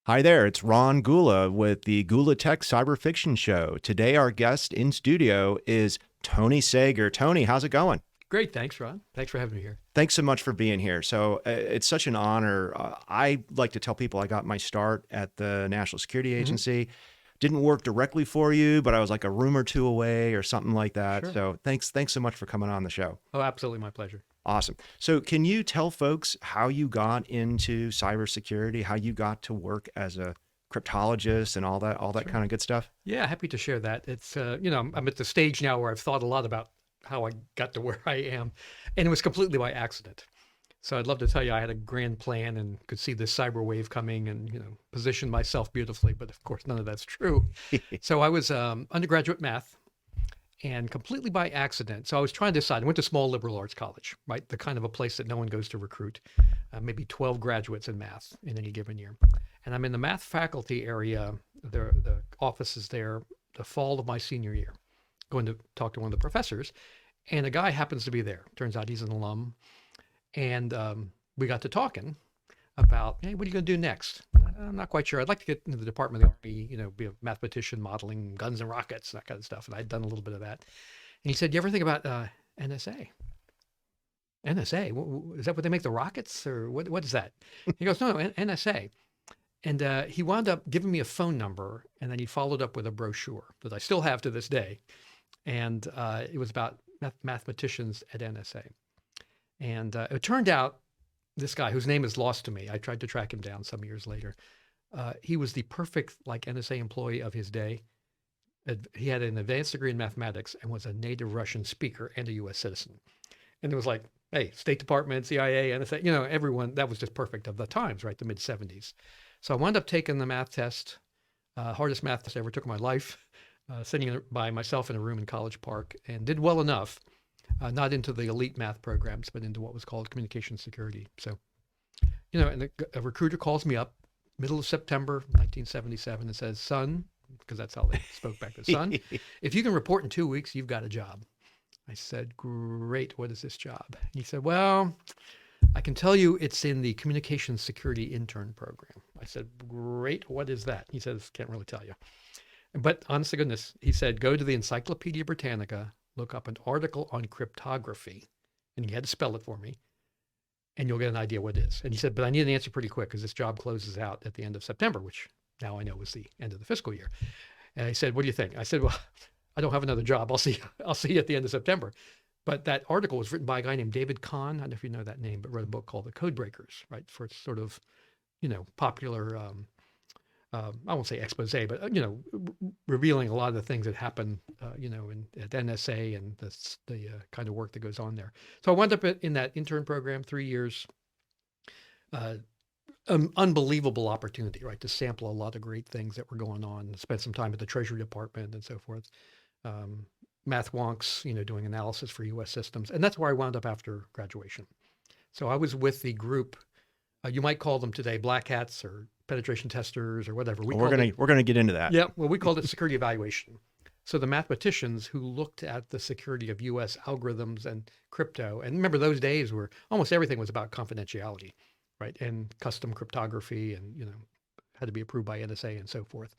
Hi there, it's Ron Gula with the Gula Tech Cyber Fiction Show. Today, our guest in studio is Tony Sager. Tony, how's it going? Great. Thanks, Ron. Thanks for having me here. Thanks so much for being here. So it's such an honor. I like to tell people I got my start at the National Security Hmm. Agency. Didn't work directly for you, but I was like a room or two away or something like that. Sure. So thanks so much for coming on the show. Oh, absolutely. My pleasure. Awesome. So can you tell folks how you got into cybersecurity, how you got to work as a cryptologist and all that Sure. kind of good stuff? Yeah, happy to share that. It's, I'm at the stage now where I've thought a lot about how I got to where I am, and it was completely by accident. So I'd love to tell you I had a grand plan and could see this cyber wave coming and, position myself beautifully, but of course none of that's true. So I was undergraduate math and completely by accident. So I was trying to decide. I went to small liberal arts college, right? The kind of a place that no one goes to recruit, maybe 12 graduates in math in any given year. And I'm in the math faculty area. The office is there the fall of my senior year, going to talk to one of the professors. And a guy happens to be there. Turns out he's an alum. And we got to talking about, hey, what are you going to do next? I'm not quite sure. I'd like to get into the Department of the Army, be a mathematician modeling guns and rockets, that kind of stuff. And I'd done a little bit of that. And he said, you ever think about NSA? NSA? Is that what they make the rockets or what is that? He goes, no, NSA. And he wound up giving me a phone number, and then he followed up with a brochure that I still have to this day. And it was about mathematicians at NSA. And it turned out this guy, whose name is lost to me, I tried to track him down some years later. He was the perfect NSA employee of his day. He had an advanced degree in mathematics and was a native Russian speaker and a U.S. citizen. And it was like, hey, State Department, CIA, NSA, everyone, that was just perfect of the times, right? The mid 70s. So I wound up taking the math test, hardest math test I ever took in my life, sitting by myself in a room in College Park, and did well enough, not into the elite math programs, but into what was called communication security. So, and a recruiter calls me up middle of September 1977 and says, son, because that's how they spoke back then, son, if you can report in 2 weeks, you've got a job. I said, great. What is this job? He said, well, I can tell you it's in the communication security intern program. I said, great. What is that? He says, can't really tell you. But honest to goodness, he said, go to the Encyclopedia Britannica, look up an article on cryptography, and he had to spell it for me, and you'll get an idea what it is. And he said, but I need an answer pretty quick because this job closes out at the end of September, which now I know was the end of the fiscal year. And he said, what do you think? I said, well, I don't have another job. I'll see you at the end of September. But that article was written by a guy named David Kahn. I don't know if you know that name, but wrote a book called The Code Breakers, right? For its sort of, popular, I won't say expose, but, revealing a lot of the things that happen, at NSA and the kind of work that goes on there. So I wound up in that intern program, 3 years, unbelievable opportunity, right? To sample a lot of great things that were going on, spend some time at the Treasury Department and so forth. Math wonks, doing analysis for U.S. systems. And that's where I wound up after graduation. So I was with the group, you might call them today black hats or penetration testers or whatever. We're gonna get into that. Yeah, well, we called it security evaluation. So the mathematicians who looked at the security of U.S. algorithms and crypto, and remember those days where almost everything was about confidentiality, right? And custom cryptography and, had to be approved by NSA and so forth.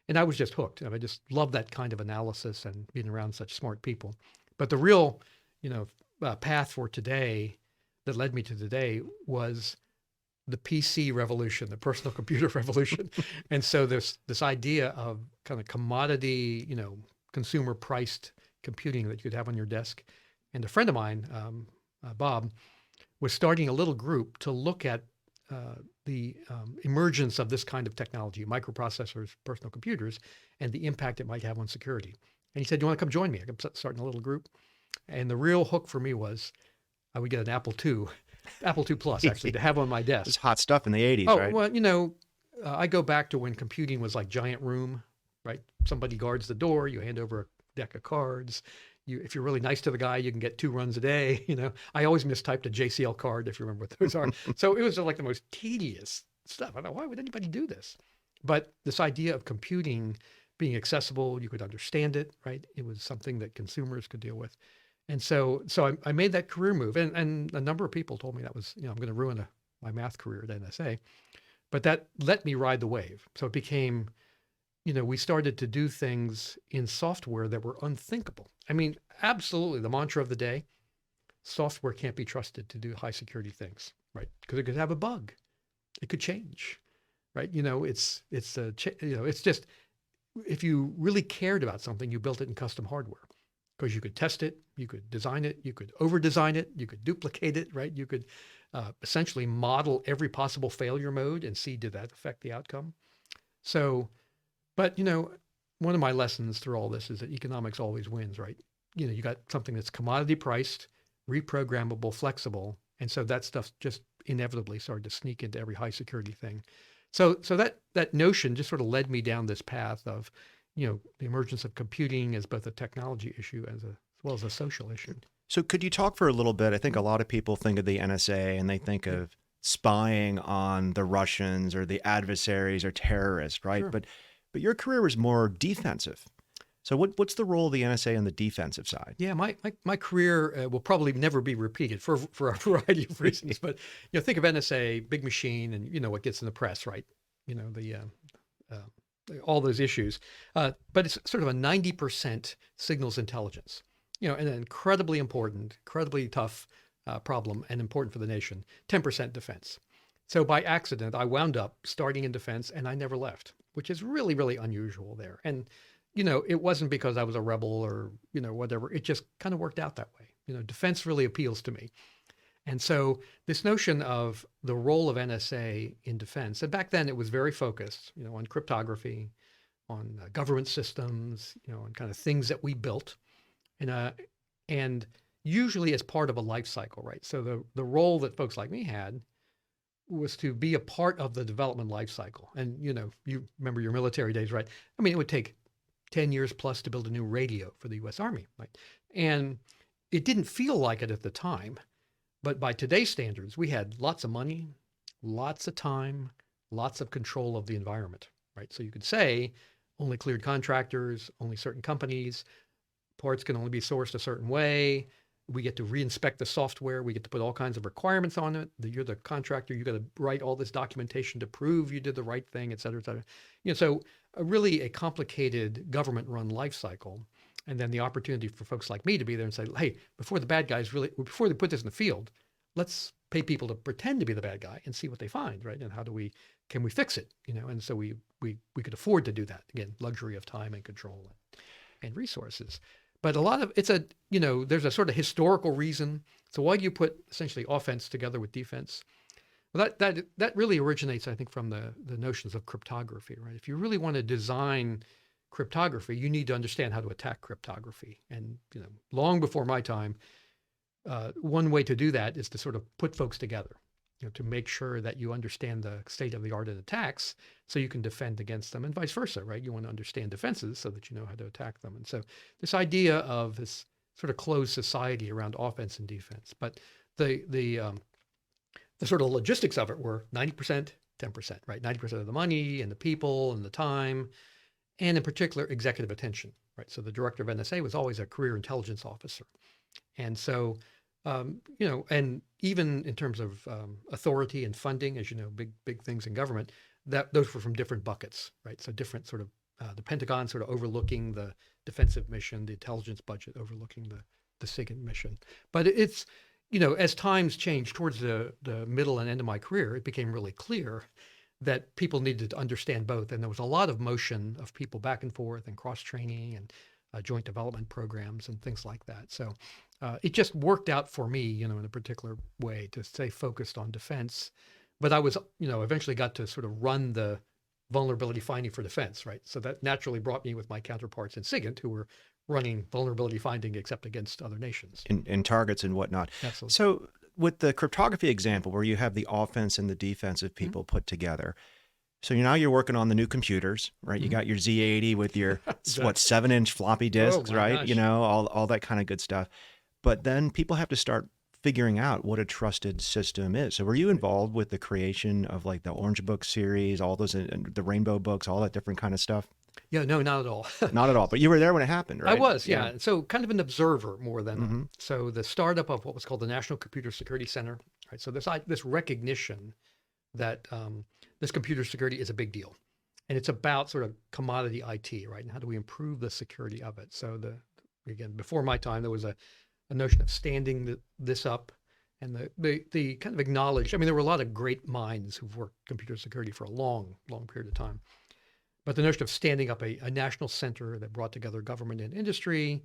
And I was just hooked. I just loved that kind of analysis and being around such smart people. But the real, path for today that led me to today was the PC revolution, the personal computer revolution. And so this idea of kind of commodity, consumer priced computing that you could have on your desk. And a friend of mine, Bob, was starting a little group to look at the emergence of this kind of technology, microprocessors, personal computers, and the impact it might have on security. And he said, do you want to come join me? I'm starting a little group. And the real hook for me was I would get an Apple II Plus, actually, to have on my desk. It's hot stuff in the 80s, oh, right? Well, I go back to when computing was like giant room, right? Somebody guards the door, you hand over a deck of cards. If you're really nice to the guy, you can get 2 runs a day. I always mistyped a JCL card, if you remember what those are. So it was like the most tedious stuff. I thought, why would anybody do this? But this idea of computing being accessible, you could understand it, right? It was something that consumers could deal with. And so I made that career move. And a number of people told me that was, I'm going to ruin my math career at NSA. but that let me ride the wave. So it became, we started to do things in software that were unthinkable. I mean, absolutely, the mantra of the day: software can't be trusted to do high security things, right? Because it could have a bug, it could change, right? It's just, if you really cared about something, you built it in custom hardware because you could test it, you could design it, you could over design it, you could duplicate it, right? You could essentially model every possible failure mode and see, did that affect the outcome? So, but one of my lessons through all this is that economics always wins, right? You got something that's commodity priced, reprogrammable, flexible. And so that stuff just inevitably started to sneak into every high security thing. So that notion just sort of led me down this path of, the emergence of computing as both a technology issue as well as a social issue. So could you talk for a little bit? I think a lot of people think of the NSA and they think of spying on the Russians or the adversaries or terrorists, right? Sure. But your career was more defensive. So what's the role of the NSA on the defensive side? Yeah, my career will probably never be repeated for a variety of reasons. But think of NSA, big machine, and what gets in the press, right? All those issues. But it's sort of a 90% signals intelligence. An incredibly important, incredibly tough problem and important for the nation. 10% defense. So by accident, I wound up starting in defense, and I never left, which is really, really unusual there. And it wasn't because I was a rebel or, whatever. It just kind of worked out that way. Defense really appeals to me. And so this notion of the role of NSA in defense, and back then it was very focused, on cryptography, on government systems, on kind of things that we built, and usually as part of a life cycle, right? So the role that folks like me had was to be a part of the development life cycle. And, you remember your military days, right? I mean, it would take 10 years plus to build a new radio for the US Army, right? And it didn't feel like it at the time, but by today's standards, we had lots of money, lots of time, lots of control of the environment, right? So you could say only cleared contractors, only certain companies, parts can only be sourced a certain way. We get to reinspect the software. We get to put all kinds of requirements on it. You're the contractor. You got to write all this documentation to prove you did the right thing, et cetera, et cetera. So really a complicated government-run life cycle. And then the opportunity for folks like me to be there and say, hey, before they put this in the field, let's pay people to pretend to be the bad guy and see what they find, right? And can we fix it? And so we could afford to do that. Again, luxury of time and control and resources. But a lot of there's a sort of historical reason. So why do you put essentially offense together with defense? Well, that really originates, I think, from the notions of cryptography, right? If you really want to design cryptography, you need to understand how to attack cryptography. And long before my time, one way to do that is to sort of put folks together, to make sure that you understand the state of the art in attacks so you can defend against them, and vice versa, right? You want to understand defenses so that you know how to attack them. And so this idea of this sort of closed society around offense and defense, but the sort of logistics of it were 90%, 10%, right? 90% of the money and the people and the time, and in particular, executive attention, right? So the director of NSA was always a career intelligence officer. And so, and even in terms of authority and funding, as you know, big things in government, those were from different buckets, right? So different sort of, the Pentagon sort of overlooking the defensive mission, the intelligence budget overlooking the SIGINT mission. But it's, as times changed towards the middle and end of my career, it became really clear that people needed to understand both. And there was a lot of motion of people back and forth and cross-training and joint development programs and things like that. So it just worked out for me, in a particular way to stay focused on defense. But I was, eventually got to sort of run the vulnerability finding for defense, right? So that naturally brought me with my counterparts in SIGINT who were running vulnerability finding except against other nations. In targets and whatnot. Absolutely. So with the cryptography example where you have the offense and the defensive people put together, so now you're working on the new computers, right? You got your Z80 with your, 7-inch floppy disks, right? Gosh. All that kind of good stuff. But then people have to start figuring out what a trusted system is. So were you involved with the creation of like the Orange Book series, all those, and the Rainbow books, all that different kind of stuff? Yeah, no, not at all. Not at all. But you were there when it happened, right? I was, yeah. So kind of an observer more than, so the startup of what was called the National Computer Security Center, right? So this recognition that this computer security is a big deal. And it's about sort of commodity IT, right? And how do we improve the security of it? So again, before my time, there was a notion of standing this up, and the kind of acknowledged, I mean, there were a lot of great minds who've worked computer security for a long, long period of time. But the notion of standing up a national center that brought together government and industry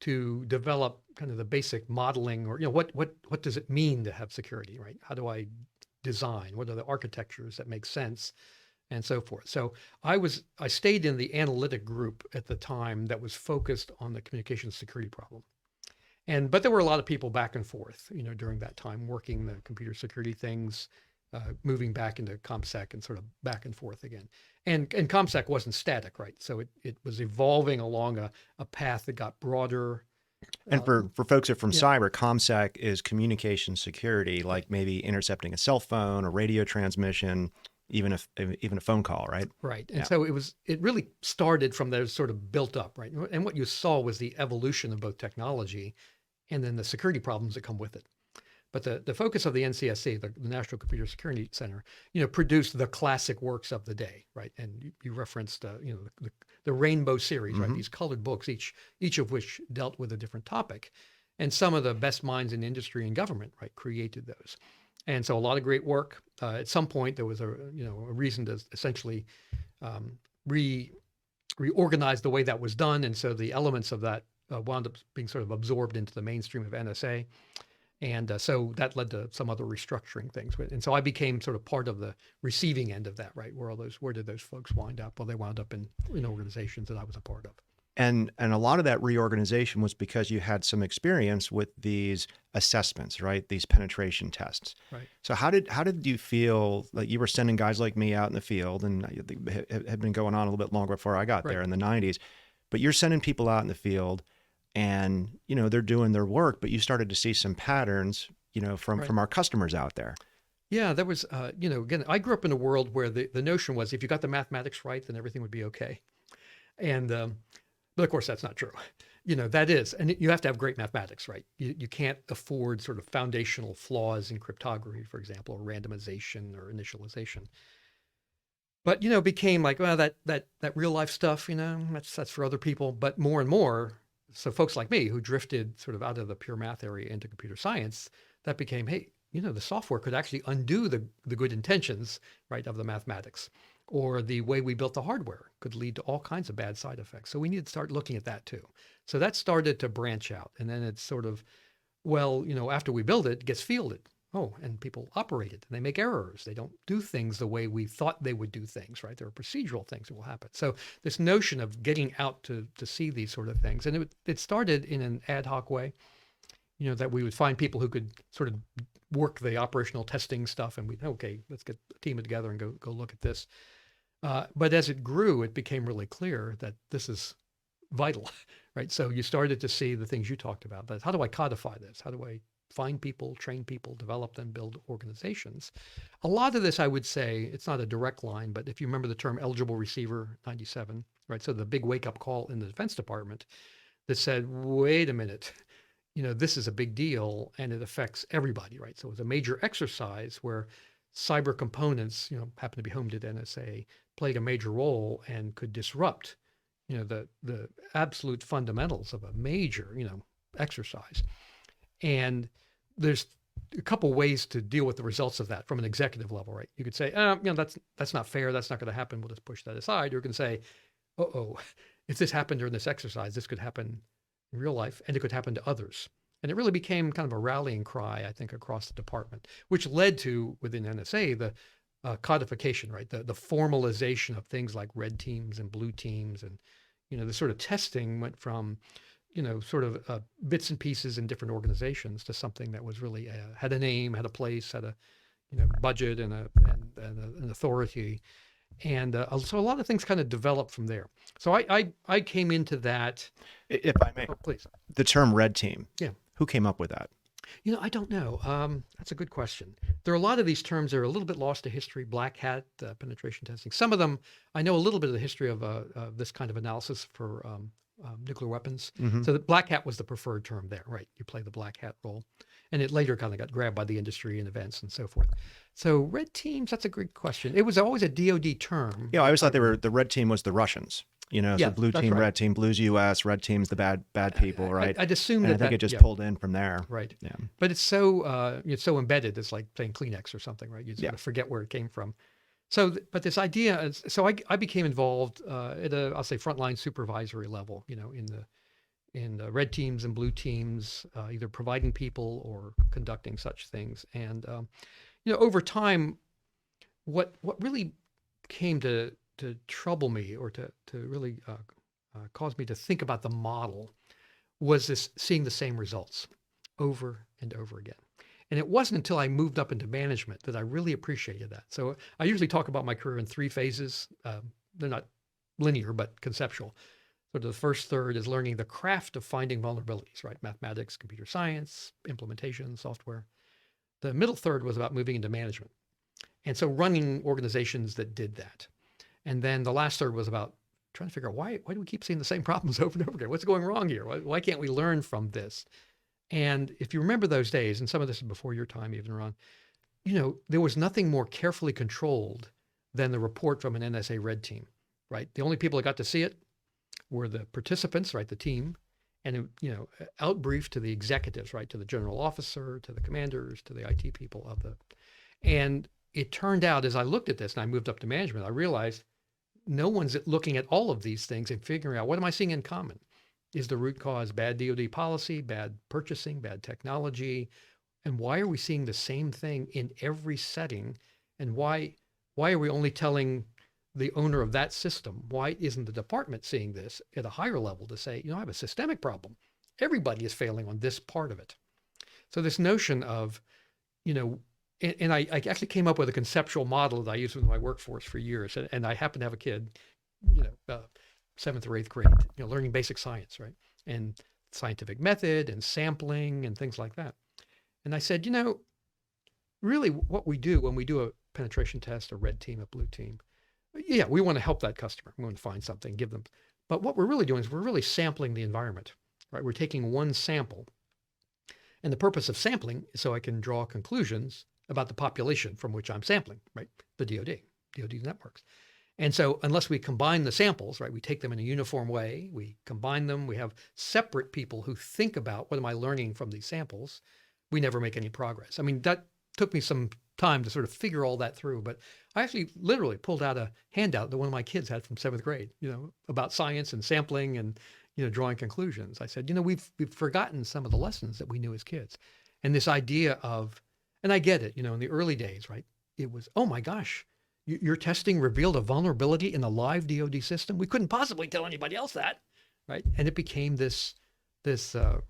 to develop kind of the basic modeling, or, what does it mean to have security, right? How do I design? What are the architectures that make sense? And so forth. So I stayed in the analytic group at the time that was focused on the communications security problem. But there were a lot of people back and forth, during that time, working the computer security things, moving back into ComSec and sort of back and forth again. And ComSec wasn't static, right? So it was evolving along a path that got broader. And for folks that are from cyber, ComSec is communication security, like maybe intercepting a cell phone, a radio transmission, even a phone call, right? Right. And so it really started from there, sort of built up, right? And what you saw was the evolution of both technology and then the security problems that come with it. But the focus of the NCSC, the National Computer Security Center, produced the classic works of the day, right? And you referenced, the Rainbow series, right? These colored books, each of which dealt with a different topic. And some of the best minds in industry and government, right, created those. And so a lot of great work. At some point, there was a reason to essentially reorganize the way that was done. And so the elements of that wound up being sort of absorbed into the mainstream of NSA. And so that led to some other restructuring things. And so I became sort of part of the receiving end of that, right? Where did those folks wind up? Well, they wound up in organizations that I was a part of. And a lot of that reorganization was because you had some experience with these assessments, right? These penetration tests. Right. So how did you feel like you were sending guys like me out in the field, and it had been going on a little bit longer before I got there in the 90s, but you're sending people out in the field and, they're doing their work, but you started to see some patterns, from our customers out there. Yeah, there was, again, I grew up in a world where the notion was if you got the mathematics right, then everything would be okay. And, but of course, that's not true. That is, and you have to have great mathematics, right? You can't afford sort of foundational flaws in cryptography, for example, or randomization or initialization. But, it became like, well, that real life stuff, that's for other people. But more and more, so folks like me who drifted sort of out of the pure math area into computer science, that became, hey, the software could actually undo the good intentions, right, of the mathematics. Or the way we built the hardware could lead to all kinds of bad side effects. So we need to start looking at that too. So that started to branch out. And then it's sort of, well, after we build it, it gets fielded. Oh, and people operate it and they make errors. They don't do things the way we thought they would do things, right? There are procedural things that will happen. So this notion of getting out to see these sort of things, and it started in an ad hoc way, that we would find people who could sort of work the operational testing stuff, and okay, let's get a team together and go look at this. But as it grew, it became really clear that this is vital, right? So you started to see the things you talked about. That how do I codify this? How do I find people, train people, develop them, build organizations? A lot of this, I would say, it's not a direct line, but if you remember the term eligible receiver 97, right? So the big wake-up call in the Defense Department that said, wait a minute, this is a big deal and it affects everybody, right? So it was a major exercise where cyber components, happen to be homed at NSA, played a major role and could disrupt, the absolute fundamentals of a major, exercise. And there's a couple ways to deal with the results of that from an executive level, right? You could say, that's not fair. That's not going to happen. We'll just push that aside. Or you can say, if this happened during this exercise, this could happen in real life and it could happen to others. And it really became kind of a rallying cry, I think, across the department, which led to, within NSA, the codification, right? The formalization of things like red teams and blue teams. And, the sort of testing went from, sort of bits and pieces in different organizations to something that was really had a name, had a place, had a, budget and an authority. And so a lot of things kind of developed from there. So I came into that. If I may, please. The term red team. Yeah. Who came up with that? I don't know. That's a good question. There are a lot of these terms that are a little bit lost to history. Black hat penetration testing. Some of them, I know a little bit of the history of this kind of analysis for nuclear weapons. Mm-hmm. So the black hat was the preferred term there, right? You play the black hat role. And it later kind of got grabbed by the industry and events and so forth. So red teams, that's a great question. It was always a DoD term. Yeah, I always thought the red team was the Russians. So Yeah, blue that's team, right. red team, blue's US, red team's the bad people, right? I'd assume And I that think it just yeah, pulled in from there. right. Yeah. But it's so embedded. It's like saying Kleenex or something, right? You sort of forget where it came from. So, but this idea is, so I became involved at a, I'll say, frontline supervisory level, in the red teams and blue teams, either providing people or conducting such things. And over time, what really came to trouble me, or to really cause me to think about the model, was this seeing the same results over and over again. And it wasn't until I moved up into management that I really appreciated that. So I usually talk about my career in 3 phases. They're not linear, but conceptual. So the first third is learning the craft of finding vulnerabilities, right? Mathematics, computer science, implementation, software. The middle third was about moving into management. And so running organizations that did that. And then the last third was about trying to figure out why do we keep seeing the same problems over and over again? What's going wrong here? Why can't we learn from this? And if you remember those days, and some of this is before your time even, Ron, there was nothing more carefully controlled than the report from an NSA red team, right? The only people that got to see it were the participants, right, the team, and, outbriefed to the executives, right, to the general officer, to the commanders, to the IT people and it turned out, as I looked at this and I moved up to management, I realized no one's looking at all of these things and figuring out, what am I seeing in common? Is the root cause bad DoD policy, bad purchasing, bad technology? And why are we seeing the same thing in every setting? And why are we only telling the owner of that system? Why isn't the department seeing this at a higher level to say, I have a systemic problem. Everybody is failing on this part of it. So this notion of, and I actually came up with a conceptual model that I used with my workforce for years. And I happen to have a kid, 7th or 8th grade, learning basic science, right? And scientific method and sampling and things like that. And I said, really what we do when we do a penetration test, a red team, a blue team, yeah, we want to help that customer. We want to find something, give them. But what we're really doing is we're really sampling the environment, right? We're taking one sample. And the purpose of sampling is so I can draw conclusions about the population from which I'm sampling, right? The DoD networks. And so unless we combine the samples, right, we take them in a uniform way, we combine them, we have separate people who think about what am I learning from these samples, we never make any progress. I mean, that took me some time to sort of figure all that through, but I actually literally pulled out a handout that one of my kids had from 7th grade, about science and sampling and, drawing conclusions. I said, we've forgotten some of the lessons that we knew as kids. And this idea of, and I get it, in the early days, right, it was, oh my gosh, your testing revealed a vulnerability in a live DoD system. We couldn't possibly tell anybody else that, right? And it became this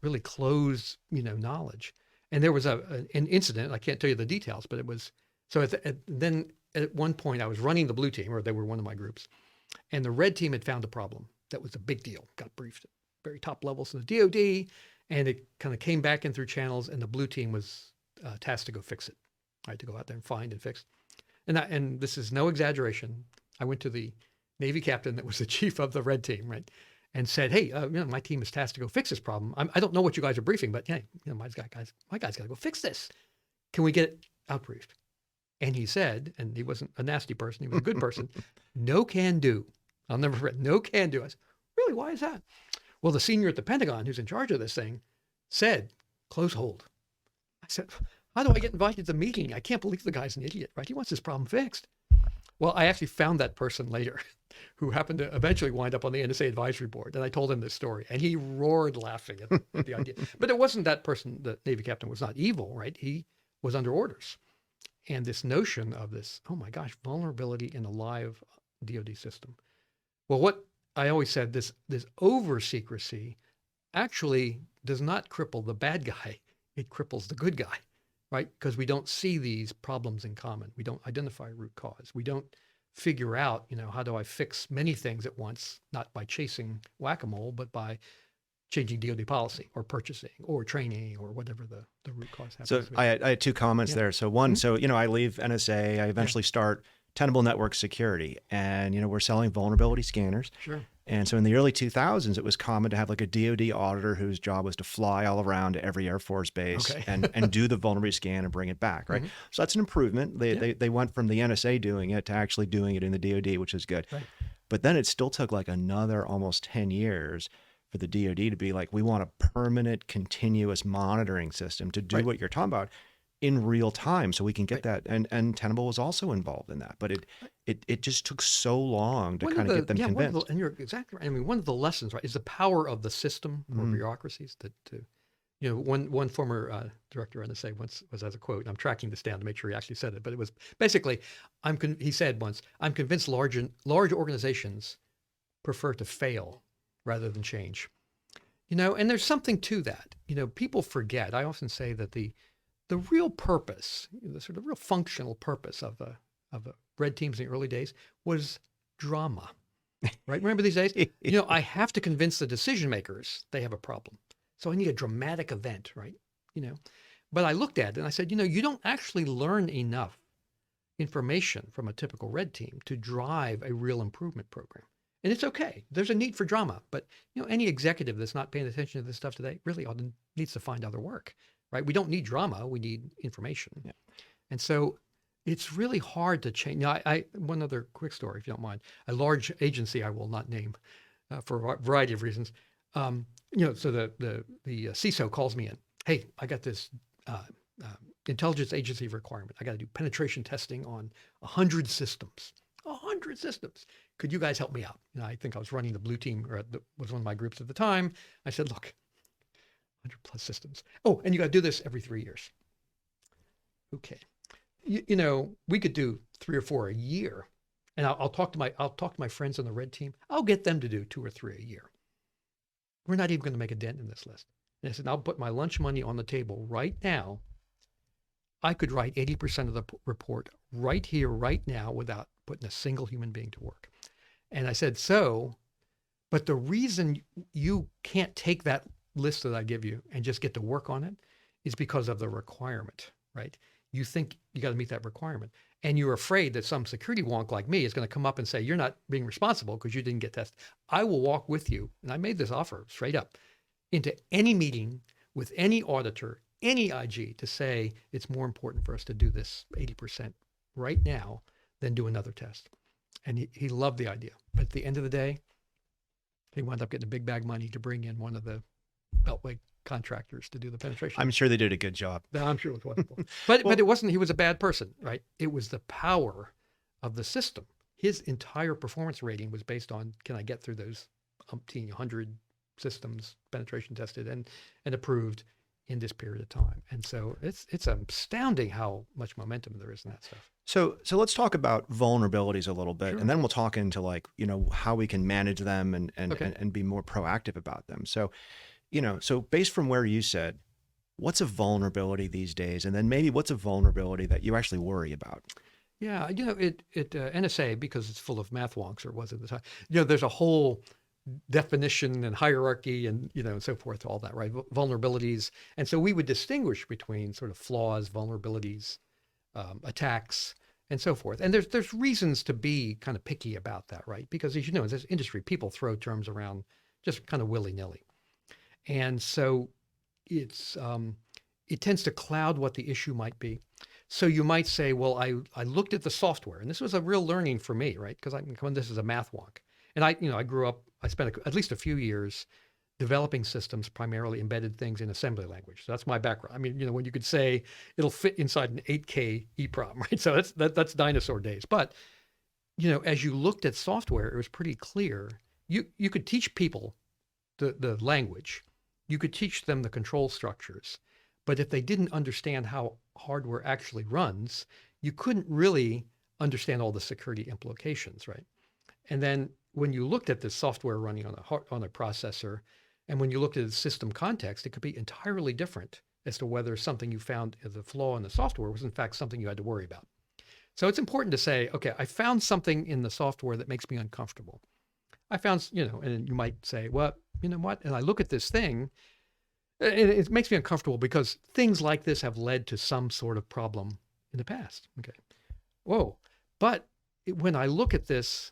really closed, knowledge. And there was an incident. I can't tell you the details, but it was so. Then at one point, I was running the blue team, or they were one of my groups, and the red team had found a problem that was a big deal. Got briefed at very top levels of the DoD, and it kind of came back in through channels. And the blue team was tasked to go fix it, right? To go out there and find and fix. And this is no exaggeration. I went to the Navy captain that was the chief of the red team, right, and said, "Hey, my team is tasked to go fix this problem. I don't know what you guys are briefing, but hey, my guy's got to go fix this. Can we get it out briefed?" And he said, and he wasn't a nasty person, he was a good person, "No can do." I'll never forget. No can do. I said, "Really? Why is that?" Well, the senior at the Pentagon, who's in charge of this thing, said, "Close hold." I said, how do I get invited to the meeting? I can't believe the guy's an idiot, right? He wants this problem fixed. Well, I actually found that person later who happened to eventually wind up on the NSA advisory board. And I told him this story and he roared laughing at the idea. But it wasn't that person, the Navy captain was not evil, right? He was under orders. And this notion of this, oh my gosh, vulnerability in a live DoD system. Well, what I always said, this over secrecy actually does not cripple the bad guy. It cripples the good guy. Right? Because we don't see these problems in common. We don't identify root cause. We don't figure out, how do I fix many things at once, not by chasing whack-a-mole, but by changing DoD policy or purchasing or training or whatever the root cause happens So to be. I had 2 comments there. So one, I leave NSA, I eventually start Tenable Network Security, and, we're selling vulnerability scanners. Sure. And so in the early 2000s, it was common to have like a DoD auditor whose job was to fly all around to every Air Force base Okay. and do the vulnerability scan and bring it back, right? hmm So that's an improvement. They, Yeah. they went from the NSA doing it to actually doing it in the DoD, which is good. Right. But then it still took like another almost 10 years for the DoD to be like, we want a permanent, continuous monitoring system to do Right. what you're talking about in real time so we can get Right. that. And Tenable was also involved in that. But it just took so long to One of kind of the get them yeah, one of the, convinced. and you're exactly right. I mean, one of the lessons, right, is the power of the system or Mhm. bureaucracies that you know, one former director of NSA once was as a quote, and I'm tracking this down to make sure he actually said it, but it was basically, he said once, I'm convinced large organizations prefer to fail rather than change. You know, and there's something to that. You know, people forget. I often say that the real purpose, the sort of real functional purpose of the red teams in the early days was drama. Right? Remember these days? You know, I have to convince the decision makers they have a problem. So I need a dramatic event, right? You know, but I looked at it and I said, you know, you don't actually learn enough information from a typical red team to drive a real improvement program. And it's okay. There's a need for drama, but you know, any executive that's not paying attention to this stuff today really needs to find other work, right? We don't need drama. We need information. Yeah. And so it's really hard to change. Now, one other quick story, if you don't mind. A large agency I will not name for a variety of reasons. You know, so the CISO calls me in. Hey, I got this intelligence agency requirement. I got to do penetration testing on 100 systems. 100 systems. Could you guys help me out? And I think I was running the blue team, or was one of my groups at the time. I said, look, 100 plus systems. Oh, and you got to do this every 3 years. Okay. You know, we could do 3 or 4 a year, and I'll talk to my friends on the red team. I'll get them to do 2 or 3 a year. We're not even going to make a dent in this list. And I said, I'll put my lunch money on the table right now. I could write 80% of the report right here, right now, without putting a single human being to work. And I said, but the reason you can't take that list that I give you and just get to work on it is because of the requirement, right? You think you got to meet that requirement. And you're afraid that some security wonk like me is going to come up and say, you're not being responsible because you didn't get tested. I will walk with you. And I made this offer straight up into any meeting with any auditor, any IG, to say it's more important for us to do this 80% right now than do another test. And he loved the idea. But at the end of the day, he wound up getting a big bag of money to bring in one of the Beltway contractors to do the penetration. I'm sure they did a good job. I'm sure it was wonderful. But it wasn't, he was a bad person, right? It was the power of the system. His entire performance rating was based on, can I get through those 100 systems penetration tested and approved in this period of time. And so it's astounding how much momentum there is in that stuff. So let's talk about vulnerabilities a little bit, Sure. and then we'll talk into like, you know, how we can manage them Okay. and be more proactive about them. So, you know, so based from where you said, what's a vulnerability these days? And then maybe what's a vulnerability that you actually worry about? Yeah, you know, NSA, because it's full of math wonks, or was at the time, you know, there's a whole definition and hierarchy and, you know, and so forth, all that, right? Vulnerabilities. And so we would distinguish between sort of flaws, vulnerabilities, attacks, and so forth. And there's reasons to be kind of picky about that, right? Because as you know, in this industry, people throw terms around just kind of willy-nilly. And so it tends to cloud what the issue might be. So you might say, well, I looked at the software, and this was a real learning for me, right? Because this is a math wonk. And I grew up, I spent at least a few years developing systems, primarily embedded things in assembly language. So that's my background. I mean, you know, when you could say it'll fit inside an 8K EEPROM, right? So that's dinosaur days. But, you know, as you looked at software, it was pretty clear. You could teach people the language. You could teach them the control structures. But if they didn't understand how hardware actually runs, you couldn't really understand all the security implications, right? And then when you looked at the software running on a processor, and when you looked at the system context, it could be entirely different as to whether something you found as a flaw in the software was in fact something you had to worry about. So it's important to say, okay, I found something in the software that makes me uncomfortable. I found, you know, and you might say, well, you know what? And I look at this thing, and it makes me uncomfortable because things like this have led to some sort of problem in the past. Okay. Whoa. But when I look at this,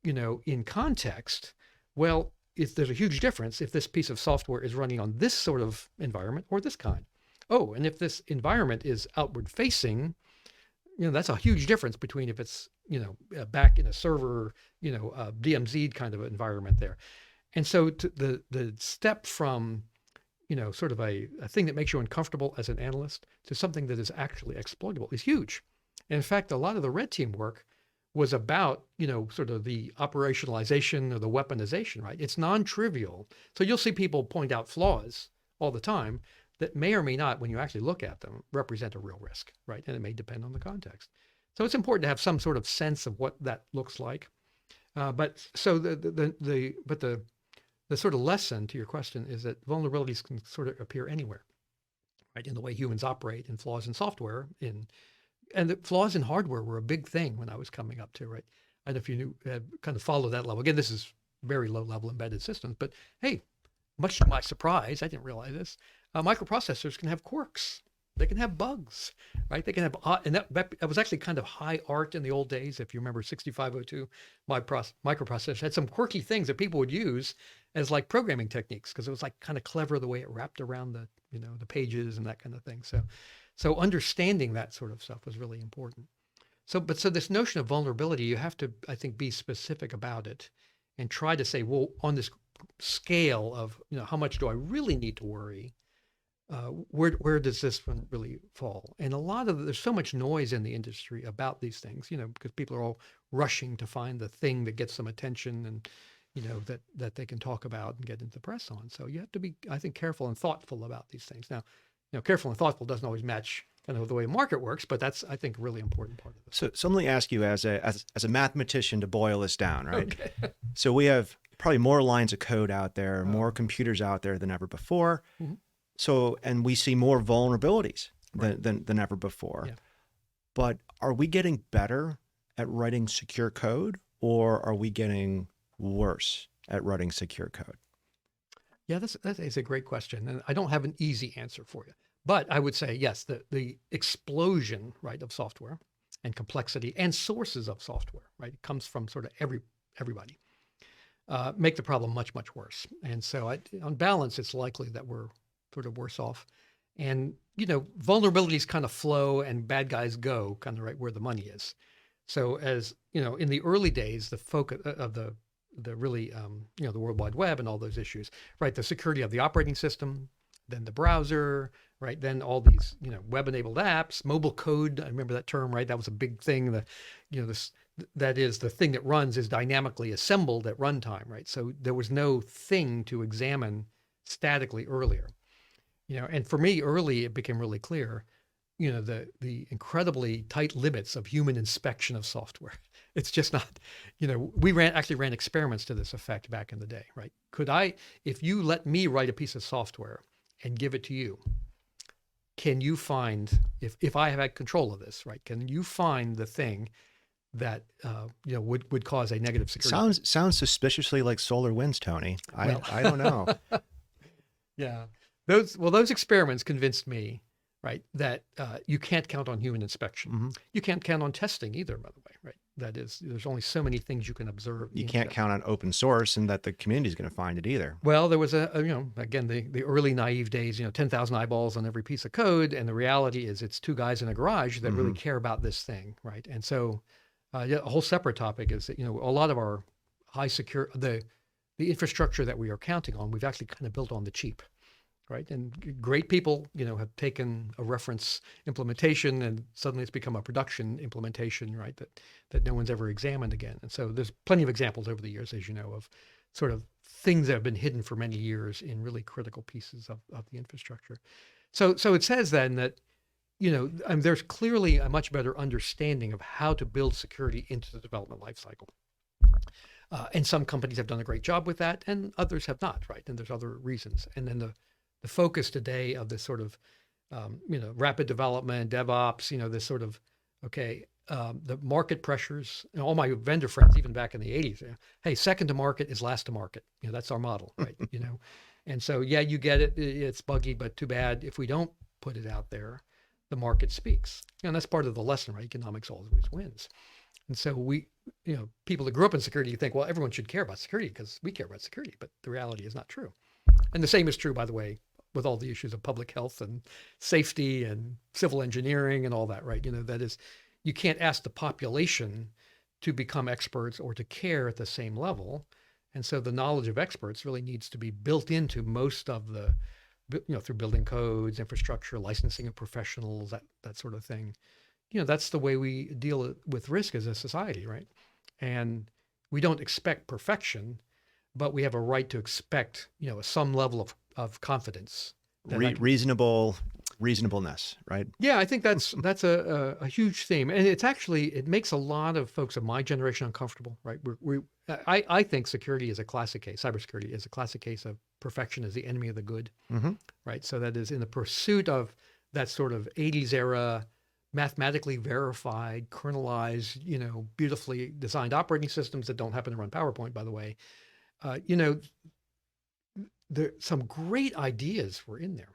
you know, in context, Well, there's a huge difference if this piece of software is running on this sort of environment or this kind. Oh, and if this environment is outward facing, that's a huge difference between if it's, back in a server, DMZ kind of environment there. And so the step from, sort of a thing that makes you uncomfortable as an analyst to something that is actually exploitable is huge. And in fact, a lot of the red team work was about, sort of the operationalization or the weaponization, right? It's non-trivial. So you'll see people point out flaws all the time that may or may not, when you actually look at them, represent a real risk, right? And it may depend on the context. So it's important to have some sort of sense of what that looks like. But the sort of lesson to your question is that vulnerabilities can sort of appear anywhere, right? In the way humans operate, in flaws in software, and the flaws in hardware were a big thing when I was coming up to, right? I don't know if you knew, kind of follow that level. Again, this is very low level embedded systems, but hey, much to my surprise, I didn't realize this, microprocessors can have quirks. They can have bugs, right? They can have, and that was actually kind of high art in the old days. If you remember 6502, my microprocessor had some quirky things that people would use as like programming techniques, because it was like kind of clever the way it wrapped around the, the pages and that kind of thing. So understanding that sort of stuff was really important. So this notion of vulnerability, you have to, I think, be specific about it and try to say, well, on this scale of, how much do I really need to worry? Where does this one really fall? And there's so much noise in the industry about these things, because people are all rushing to find the thing that gets some attention and, that they can talk about and get into the press on. So you have to be, I think, careful and thoughtful about these things. Now, careful and thoughtful doesn't always match kind of the way the market works, but that's, I think, a really important part of this. So let me ask you as a mathematician to boil this down, right? Okay. So we have probably more lines of code out there, more computers out there than ever before. Mm-hmm. So, and we see more vulnerabilities than ever before. Yeah. But are we getting better at writing secure code, or are we getting worse at writing secure code? Yeah, that is a great question. And I don't have an easy answer for you. But I would say, yes, the explosion, right, of software and complexity and sources of software, right, it comes from sort of everybody, make the problem much, much worse. And so on balance, it's likely that we're sort of worse off. And, vulnerabilities kind of flow and bad guys go kind of right where the money is. So as, in the early days, the focus of the really, the World Wide Web and all those issues, right? The security of the operating system, then the browser, right? Then all these, web-enabled apps, mobile code. I remember that term, right? That was a big thing. That is the thing that runs is dynamically assembled at runtime, right? So there was no thing to examine statically earlier, and for me early, it became really clear, the incredibly tight limits of human inspection of software. It's just not, we actually ran experiments to this effect back in the day, right? If you let me write a piece of software and give it to you, can you find, if I have had control of this, right? Can you find the thing that, would cause a negative security? Sounds suspiciously like SolarWinds, Tony. I don't know. Yeah. Those experiments convinced me, right, that you can't count on human inspection. Mm-hmm. You can't count on testing either, by the way, right? That is, there's only so many things you can observe. You can't count on open source and that the community is going to find it either. Well, there was again, the early naive days, 10,000 eyeballs on every piece of code. And the reality is it's two guys in a garage that really care about this thing, right? And so a whole separate topic is that, a lot of our high secure, the infrastructure that we are counting on, we've actually kind of built on the cheap. Right. And great people, have taken a reference implementation and suddenly it's become a production implementation, right, that no one's ever examined again. And so there's plenty of examples over the years, as you know, of sort of things that have been hidden for many years in really critical pieces of the infrastructure. So it says then that, there's clearly a much better understanding of how to build security into the development lifecycle. And some companies have done a great job with that and others have not, right? And there's other reasons. And then the focus today of this sort of, rapid development, DevOps, this sort of, the market pressures, all my vendor friends, even back in the 80s, hey, second to market is last to market. That's our model, right? And so, yeah, you get it. It's buggy, but too bad. If we don't put it out there, the market speaks. And that's part of the lesson, right? Economics always wins. And so people that grew up in security, you think, well, everyone should care about security because we care about security, but the reality is not true. And the same is true, by the way, with all the issues of public health and safety and civil engineering and all that, right? That is, you can't ask the population to become experts or to care at the same level. And so the knowledge of experts really needs to be built into most of the, through building codes, infrastructure, licensing of professionals, that sort of thing. That's the way we deal with risk as a society, right? And we don't expect perfection, but we have a right to expect, some level of confidence. Reasonableness, right? Yeah, I think that's a huge theme, and it makes a lot of folks of my generation uncomfortable, right? I think security is a classic case. Cybersecurity is a classic case of perfection as the enemy of the good, right? So that is in the pursuit of that sort of 80s era, mathematically verified, kernelized, beautifully designed operating systems that don't happen to run PowerPoint, by the way. Some great ideas were in there.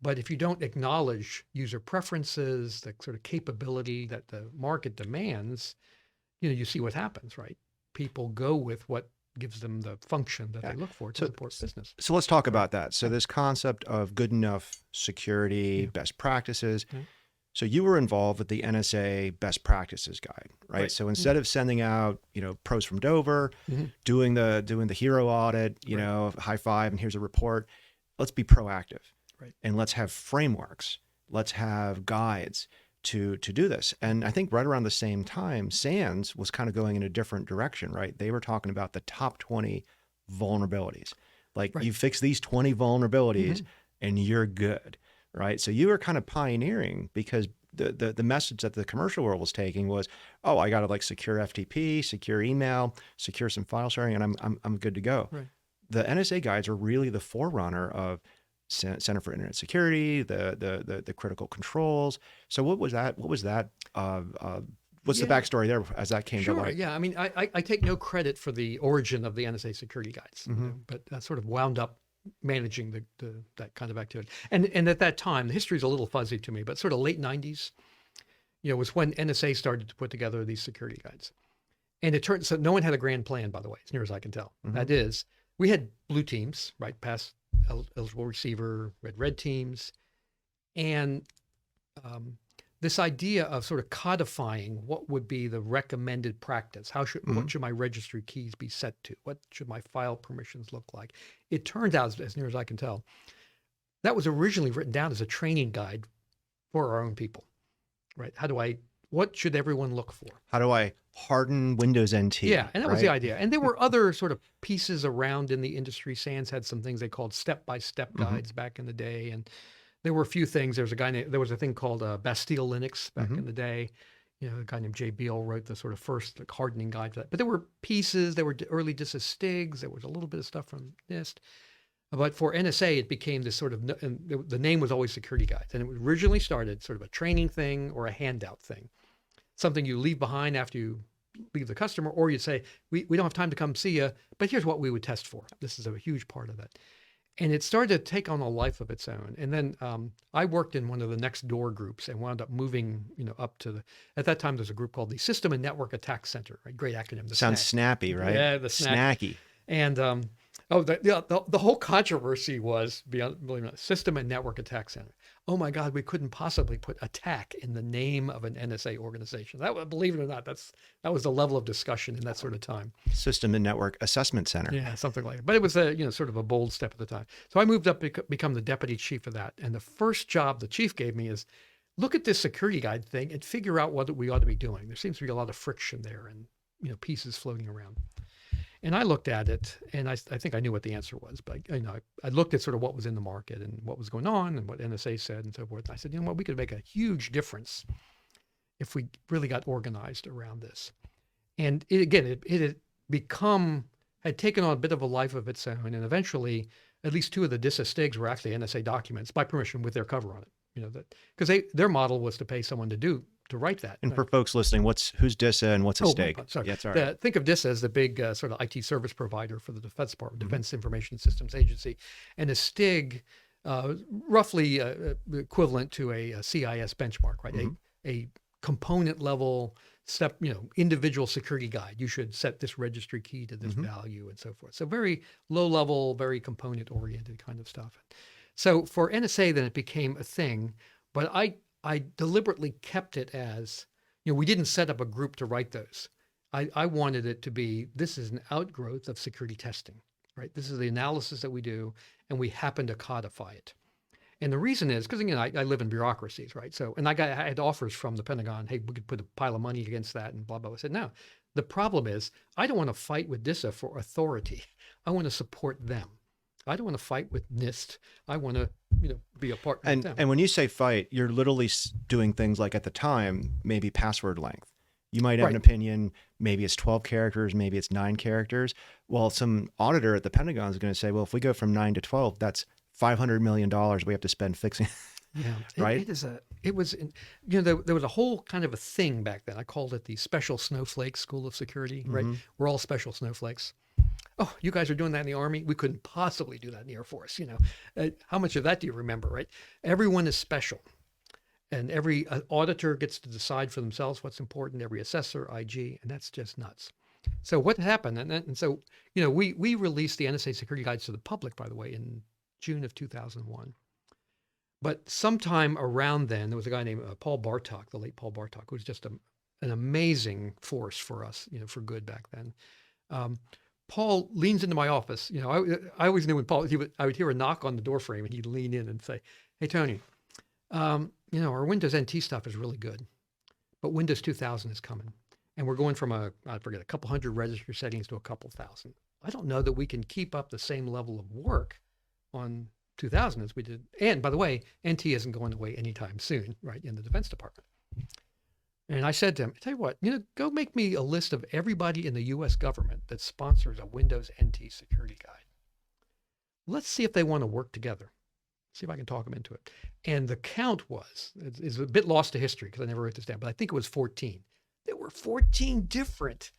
But if you don't acknowledge user preferences, the sort of capability that the market demands, you see what happens, right? People go with what gives them the function that they look for to support business. So let's talk about that. So this concept of good enough security, best practices. So you were involved with the NSA best practices guide, right? So instead of sending out, pros from Dover, doing the hero audit, high five, and here's a report, let's be proactive. Right. And let's have frameworks. Let's have guides to do this. And I think right around the same time, SANS was kind of going in a different direction, right? They were talking about the top 20 vulnerabilities. Like you fix these 20 vulnerabilities and you're good, right? So you were kind of pioneering because the message that the commercial world was taking was, oh, I got to like secure FTP, secure email, secure some file sharing, and I'm good to go. Right. The NSA guides are really the forerunner of Center for Internet Security, the critical controls. So what was that? What's the backstory there as that came to light? Yeah. I mean, I take no credit for the origin of the NSA security guides, but I sort of wound up managing that kind of activity. And at that time, the history is a little fuzzy to me, but sort of late 90s, was when NSA started to put together these security guides. And it turned, so no one had a grand plan, by the way, as near as I can tell. That is, we had blue teams, right, past eligible receiver, red teams. And this idea of sort of codifying what would be the recommended practice. What should my registry keys be set to? What should my file permissions look like? It turns out, as near as I can tell, that was originally written down as a training guide for our own people, right? What should everyone look for? How do I harden Windows NT? Yeah, and that was the idea. And there were other sort of pieces around in the industry. SANS had some things they called step-by-step guides back in the day. And there were a few things. There was a thing called Bastille Linux back in the day. A guy named Jay Beal wrote the sort of first hardening guide for that. But there were pieces. There were early DISA-STIGs. There was a little bit of stuff from NIST. But for NSA, it became this sort of, and the name was always security guides. And it originally started sort of a training thing or a handout thing. Something you leave behind after you leave the customer, or you say, we don't have time to come see you, but here's what we would test for. This is a huge part of it. And it started to take on a life of its own. And then I worked in one of the next door groups and wound up moving, up to at that time, there's a group called the System and Network Attack Center, right? Great acronym. Sounds snappy, right? Yeah, the snacky. And the whole controversy was, believe it or not, System and Network Attack Center. Oh my God, we couldn't possibly put attack in the name of an NSA organization. Believe it or not, that was the level of discussion in that sort of time. System and Network Assessment Center. Yeah, something like that. But it was sort of a bold step at the time. So I moved up to become the deputy chief of that. And the first job the chief gave me is look at this security guide thing and figure out what we ought to be doing. There seems to be a lot of friction there and pieces floating around. And I looked at it, and I think I knew what the answer was, but I looked at sort of what was in the market and what was going on and what NSA said and so forth. And I said, we could make a huge difference if we really got organized around this. And it had taken on a bit of a life of its own, and eventually, at least two of the DISA-STIGs were actually NSA documents by permission with their cover on it. Because their model was to pay someone to write that. And for folks listening, who's DISA and what's a STIG? Sorry. Yeah, it's all right. Think of DISA as the big sort of IT service provider for the Defense Department, Defense Information Systems Agency. And a STIG, roughly equivalent to a CIS benchmark, right? A component level individual security guide. You should set this registry key to this Mm-hmm. value and so forth. So very low level, very component oriented kind of stuff. So for NSA, then it became a thing, but I deliberately kept it as, we didn't set up a group to write those. I wanted it to be, this is an outgrowth of security testing, right? This is the analysis that we do, and we happen to codify it. And the reason is because, again, I live in bureaucracies, right? So, and I had offers from the Pentagon, hey, we could put a pile of money against that and blah, blah. I said, no, the problem is I don't want to fight with DISA for authority. I want to support them. I don't want to fight with NIST. I want to, be a partner with them. And when you say fight, you're literally doing things like at the time, maybe password length. You might have an opinion, maybe it's 12 characters, maybe it's 9 characters. Well, some auditor at the Pentagon is going to say, well, if we go from 9 to 12, that's $500 million we have to spend fixing. Yeah, right. There was a whole kind of a thing back then. I called it the Special Snowflake School of Security, right? We're all special snowflakes. Oh, you guys are doing that in the Army? We couldn't possibly do that in the Air Force. How much of that do you remember, right? Everyone is special. And every auditor gets to decide for themselves what's important, every assessor, IG, and that's just nuts. So what happened? And so, we released the NSA security guides to the public, by the way, in June of 2001. But sometime around then, there was a guy named Paul Bartok, the late Paul Bartok, who was just an amazing force for us, for good back then. Paul leans into my office. I always knew when Paul, I would hear a knock on the door frame and he'd lean in and say, hey, Tony, our Windows NT stuff is really good, but Windows 2000 is coming. And we're going from a couple hundred registry settings to a couple thousand. I don't know that we can keep up the same level of work on 2000 as we did. And by the way, NT isn't going away anytime soon, right, in the Defense Department. And I said to him, tell you what, go make me a list of everybody in the U.S. government that sponsors a Windows NT security guide. Let's see if they want to work together. See if I can talk them into it. And the count is a bit lost to history because I never wrote this down, but I think it was 14. There were 14 different,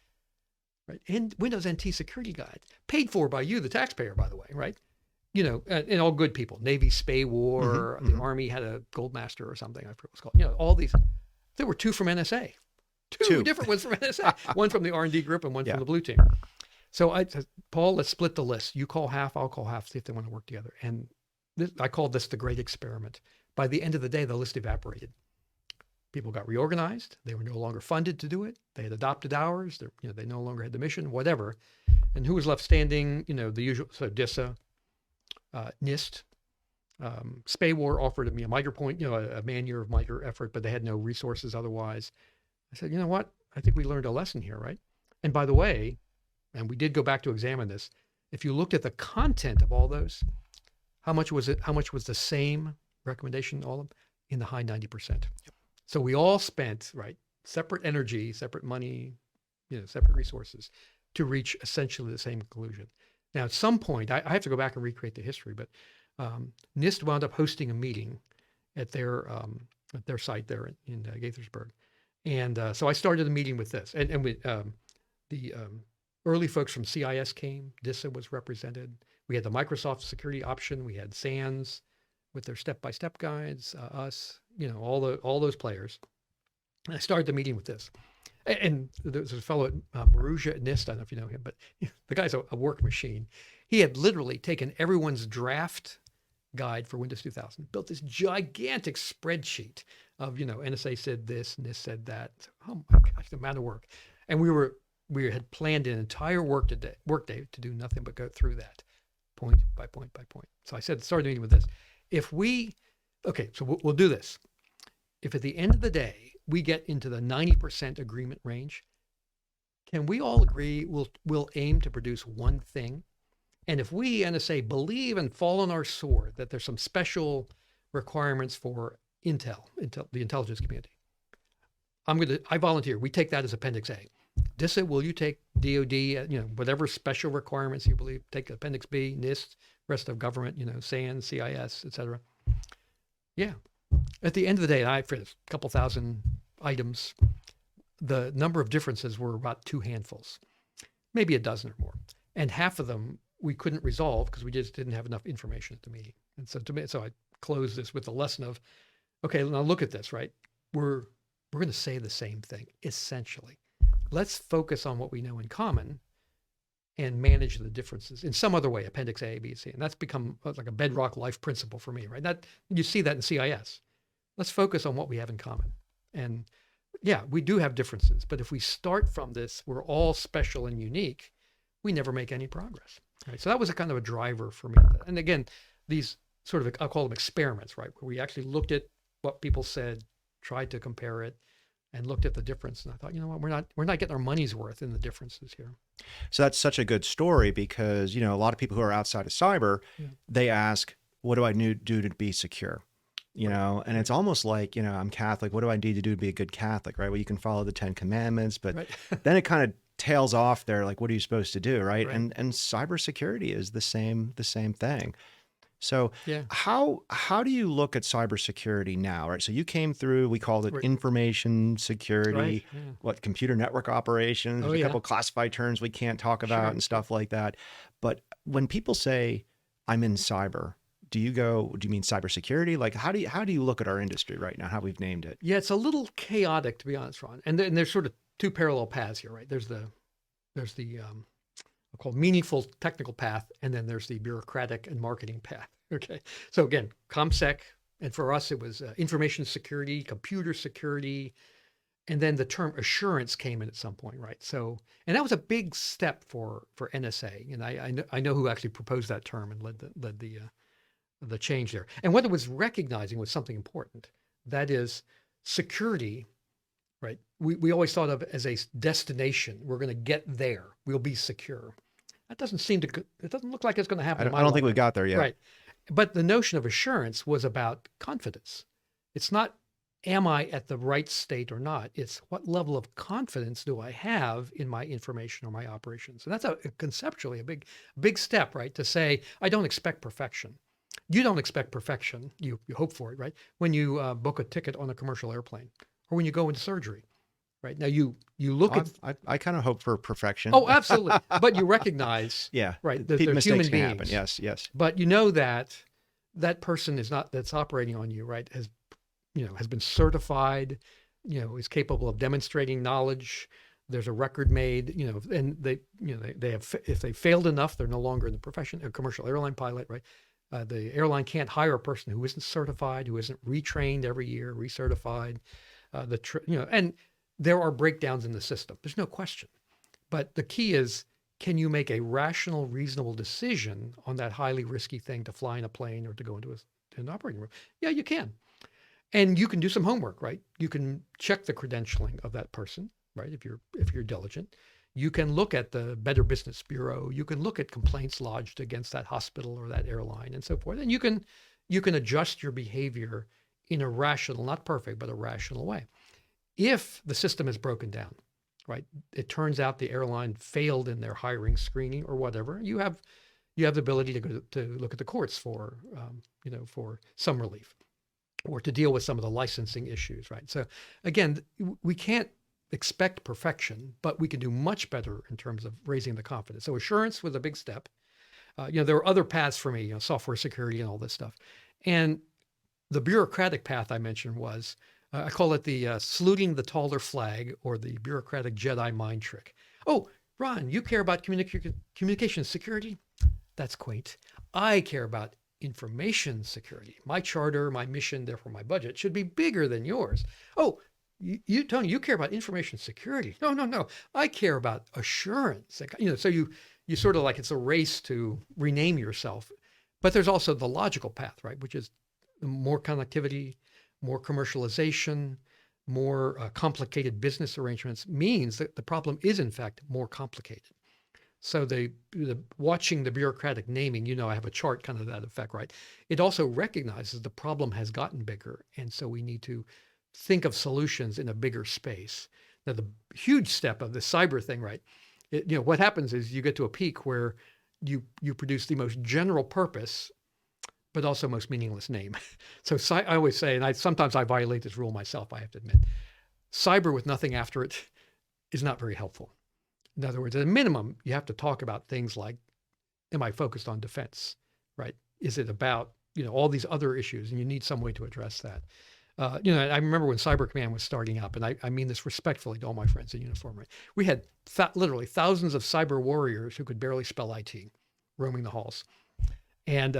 right, and Windows NT security guides, paid for by you, the taxpayer, by the way, right? And all good people. Navy Spay War, the Army had a Goldmaster or something, I forget what it's called. All these. There were 2 from NSA. Two different ones from NSA. One from the R&D group and one from the blue team. So I said, Paul, let's split the list. You call half, I'll call half, see if they want to work together. And I called this the great experiment. By the end of the day, the list evaporated. People got reorganized. They were no longer funded to do it. They had adopted ours. They no longer had the mission, whatever. And who was left standing? The usual, so DISA, NIST, Spay War offered me a MITRE point, a man-year of MITRE effort, but they had no resources otherwise. I said, you know what? I think we learned a lesson here, right? And by the way, and we did go back to examine this, if you looked at the content of all those, how much was it? How much was the same recommendation, all of them? In the high 90%. Yep. So we all spent, right, separate energy, separate money, separate resources to reach essentially the same conclusion. Now, at some point, I have to go back and recreate the history, but NIST wound up hosting a meeting at their site there in Gaithersburg. And so I started the meeting with this. And the early folks from CIS came. DISA was represented. We had the Microsoft security option. We had SANS with their step-by-step guides, us, all those players. And I started the meeting with this. And there's a fellow at Marussia at NIST, I don't know if you know him, but the guy's a work machine. He had literally taken everyone's draft guide for Windows 2000, built this gigantic spreadsheet of, NSA said this, NIST said that. Oh my gosh, the amount of work. And we had planned an entire workday to do nothing but go through that point by point by point. So I started the meeting with this. So we'll do this. If at the end of the day, we get into the 90% agreement range, can we all agree we'll aim to produce one thing? And if we, NSA, believe and fall on our sword that there's some special requirements for intel, the intelligence community, I volunteer. We take that as Appendix A. DISA, will you take DOD, whatever special requirements you believe, take Appendix B, NIST, rest of government, SANS, CIS, et cetera. Yeah. At the end of the day, for a couple thousand items, the number of differences were about 2 handfuls, maybe a dozen or more. And half of them we couldn't resolve because we just didn't have enough information at the meeting. And so I closed this with the lesson of, okay, now look at this, right? We're we're going to say the same thing, essentially. Let's focus on what we know in common and manage the differences in some other way, Appendix A, B, C. And that's become like a bedrock life principle for me, right? That you see that in CIS. Let's focus on what we have in common. And yeah, we do have differences, but if we start from this, we're all special and unique, we never make any progress, right? So that was a kind of a driver for me. And again, these sort of, I'll call them experiments, right? Where we actually looked at what people said, tried to compare it, and looked at the difference. And I thought, you know what, we're not getting our money's worth in the differences here. So that's such a good story because, a lot of people who are outside of cyber, they ask, what do I do to be secure? And it's almost like, I'm Catholic. What do I need to do to be a good Catholic, right? Well, you can follow the 10 Commandments, but then it kind of tails off there. Like, what are you supposed to do, right? And cybersecurity is the same thing. So how do you look at cybersecurity now, right? So you came through, we called it information security, computer network operations, there's a couple of classified terms we can't talk about and stuff like that. But when people say, I'm in cyber, do you mean cybersecurity? Like, how do you look at our industry right now, how we've named it? Yeah, it's a little chaotic, to be honest, Ron. And there's sort of two parallel paths here, right? There's the I'll call meaningful technical path, and then there's the bureaucratic and marketing path. Okay, so again, ComSec, and for us it was information security, computer security, and then the term assurance came in at some point, right? So, and that was a big step for NSA, and I know who actually proposed that term and led the change there. And what it was recognizing was something important. That is security, right? We always thought of as a destination. We're going to get there. We'll be secure. That it doesn't look like it's going to happen. I don't think we got there yet. Right. But the notion of assurance was about confidence. It's not, am I at the right state or not? It's what level of confidence do I have in my information or my operations? And that's conceptually a big step, right? To say, I don't expect perfection. You don't expect perfection. You hope for it, right? When you book a ticket on a commercial airplane or when you go into surgery, right? Now you look at... I kind of hope for perfection. Oh, absolutely. But you recognize, right, that there's human beings. Happen. Yes. But you know that person that's operating on you, right, has been certified, is capable of demonstrating knowledge. There's a record made, and they have, if they failed enough, they're no longer in the profession, a commercial airline pilot, right? The airline can't hire a person who isn't certified, who isn't retrained every year, recertified, and there are breakdowns in the system. There's no question. But the key is, can you make a rational, reasonable decision on that highly risky thing to fly in a plane or to go into an operating room? Yeah, you can. And you can do some homework, right? You can check the credentialing of that person, right? If you're diligent. You can look at the Better Business Bureau. You can look at complaints lodged against that hospital or that airline and so forth. And you can adjust your behavior in a rational, not perfect, but a rational way. If the system is broken down, right? It turns out the airline failed in their hiring screening or whatever. You have the ability to look at the courts for some relief or to deal with some of the licensing issues, right? So again, we can't expect perfection, but we can do much better in terms of raising the confidence. So assurance was a big step. There were other paths for me, software security and all this stuff. And the bureaucratic path I mentioned was, I call it the saluting the taller flag or the bureaucratic Jedi mind trick. Oh, Ron, you care about communication security? That's quaint. I care about information security. My charter, my mission, therefore my budget should be bigger than yours. Oh, Tony, you care about information security. No. I care about assurance. So you sort of like, it's a race to rename yourself. But there's also the logical path, right? Which is more connectivity, more commercialization, more complicated business arrangements means that the problem is in fact more complicated. So the watching the bureaucratic naming, I have a chart kind of that effect, right? It also recognizes the problem has gotten bigger. And so we need to think of solutions in a bigger space. Now, the huge step of the cyber thing, right? What happens is you get to a peak where you produce the most general purpose, but also most meaningless name. So I always say, and sometimes I violate this rule myself, I have to admit, cyber with nothing after it is not very helpful. In other words, at a minimum, you have to talk about things like, am I focused on defense, right? Is it about, all these other issues? And you need some way to address that. I remember when Cyber Command was starting up, and I mean this respectfully to all my friends in uniform, right? We had literally thousands of cyber warriors who could barely spell IT roaming the halls. And,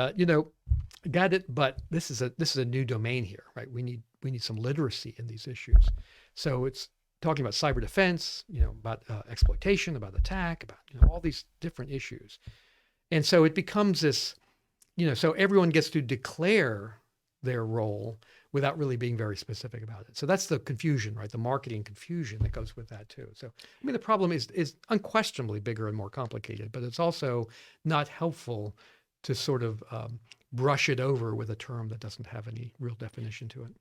got it, but this is a new domain here, right? We need some literacy in these issues. So it's talking about cyber defense, about exploitation, about attack, about, all these different issues. And so it becomes this, so everyone gets to declare their role without really being very specific about it. So that's the confusion, right? The marketing confusion that goes with that too. So, I mean, the problem is unquestionably bigger and more complicated, but it's also not helpful to sort of brush it over with a term that doesn't have any real definition to it.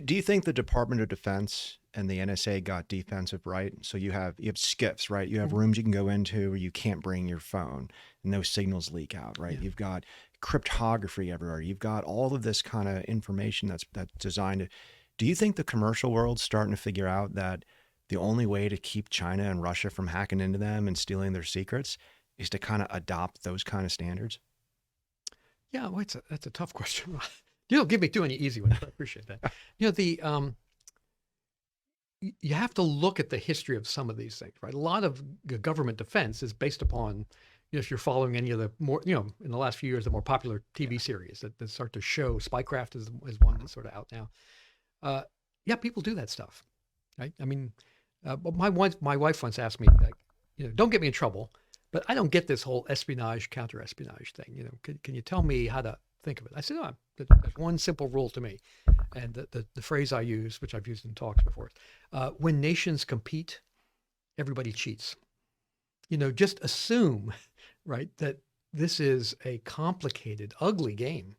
Do you think the Department of Defense and the NSA got defensive, right? So you have SCIFs, right? You have rooms you can go into where you can't bring your phone and no signals leak out, right? Yeah. You've got cryptography everywhere. You've got all of this kind of information that's designed to. Do you think the commercial world's starting to figure out that the only way to keep China and Russia from hacking into them and stealing their secrets is to kind of adopt those kind of standards? Yeah, well, that's a tough question. You don't give me too many easy ones. I appreciate that. You have to look at the history of some of these things, right? A lot of government defense is based upon, if you're following any of the more, in the last few years, the more popular TV series that start to show. Spycraft is one that's sort of out now. Yeah, people do that stuff, right? I mean, but my wife once asked me, like, don't get me in trouble, but I don't get this whole espionage, counter-espionage thing. Can you tell me how to think of it? I said, no, there's one simple rule to me. And the phrase I use, which I've used in talks before, when nations compete, everybody cheats. Just assume, right, that this is a complicated, ugly game.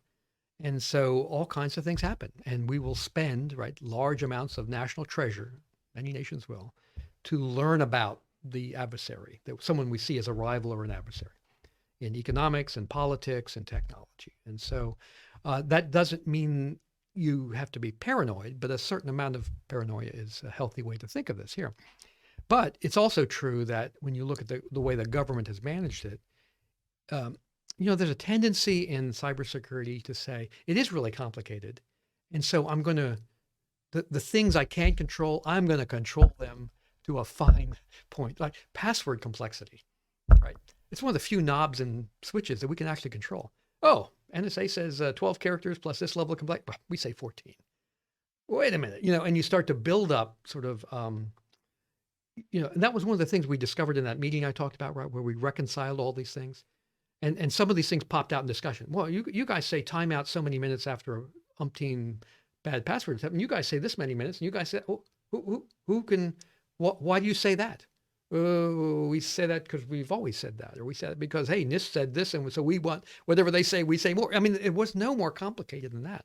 And so all kinds of things happen. And we will spend, right, large amounts of national treasure, many nations will, to learn about the adversary, someone we see as a rival or an adversary in economics and politics and technology. And so that doesn't mean you have to be paranoid, but a certain amount of paranoia is a healthy way to think of this here. But it's also true that when you look at the way the government has managed it, there's a tendency in cybersecurity to say it is really complicated. And so I'm going to, the things I can't control, I'm going to control them to a fine point, like password complexity, right? It's one of the few knobs and switches that we can actually control. Oh, NSA says 12 characters plus this level of complexity. We say 14. Wait a minute, and you start to build up sort of, and that was one of the things we discovered in that meeting I talked about, right, where we reconciled all these things. And some of these things popped out in discussion. Well, you guys say timeout so many minutes after umpteen bad passwords happen. You guys say this many minutes, and you guys say, oh, who can, why do you say that? Oh, we say that because we've always said that, or we said it because, hey, NIST said this, and so we want whatever they say, we say more. I mean, it was no more complicated than that.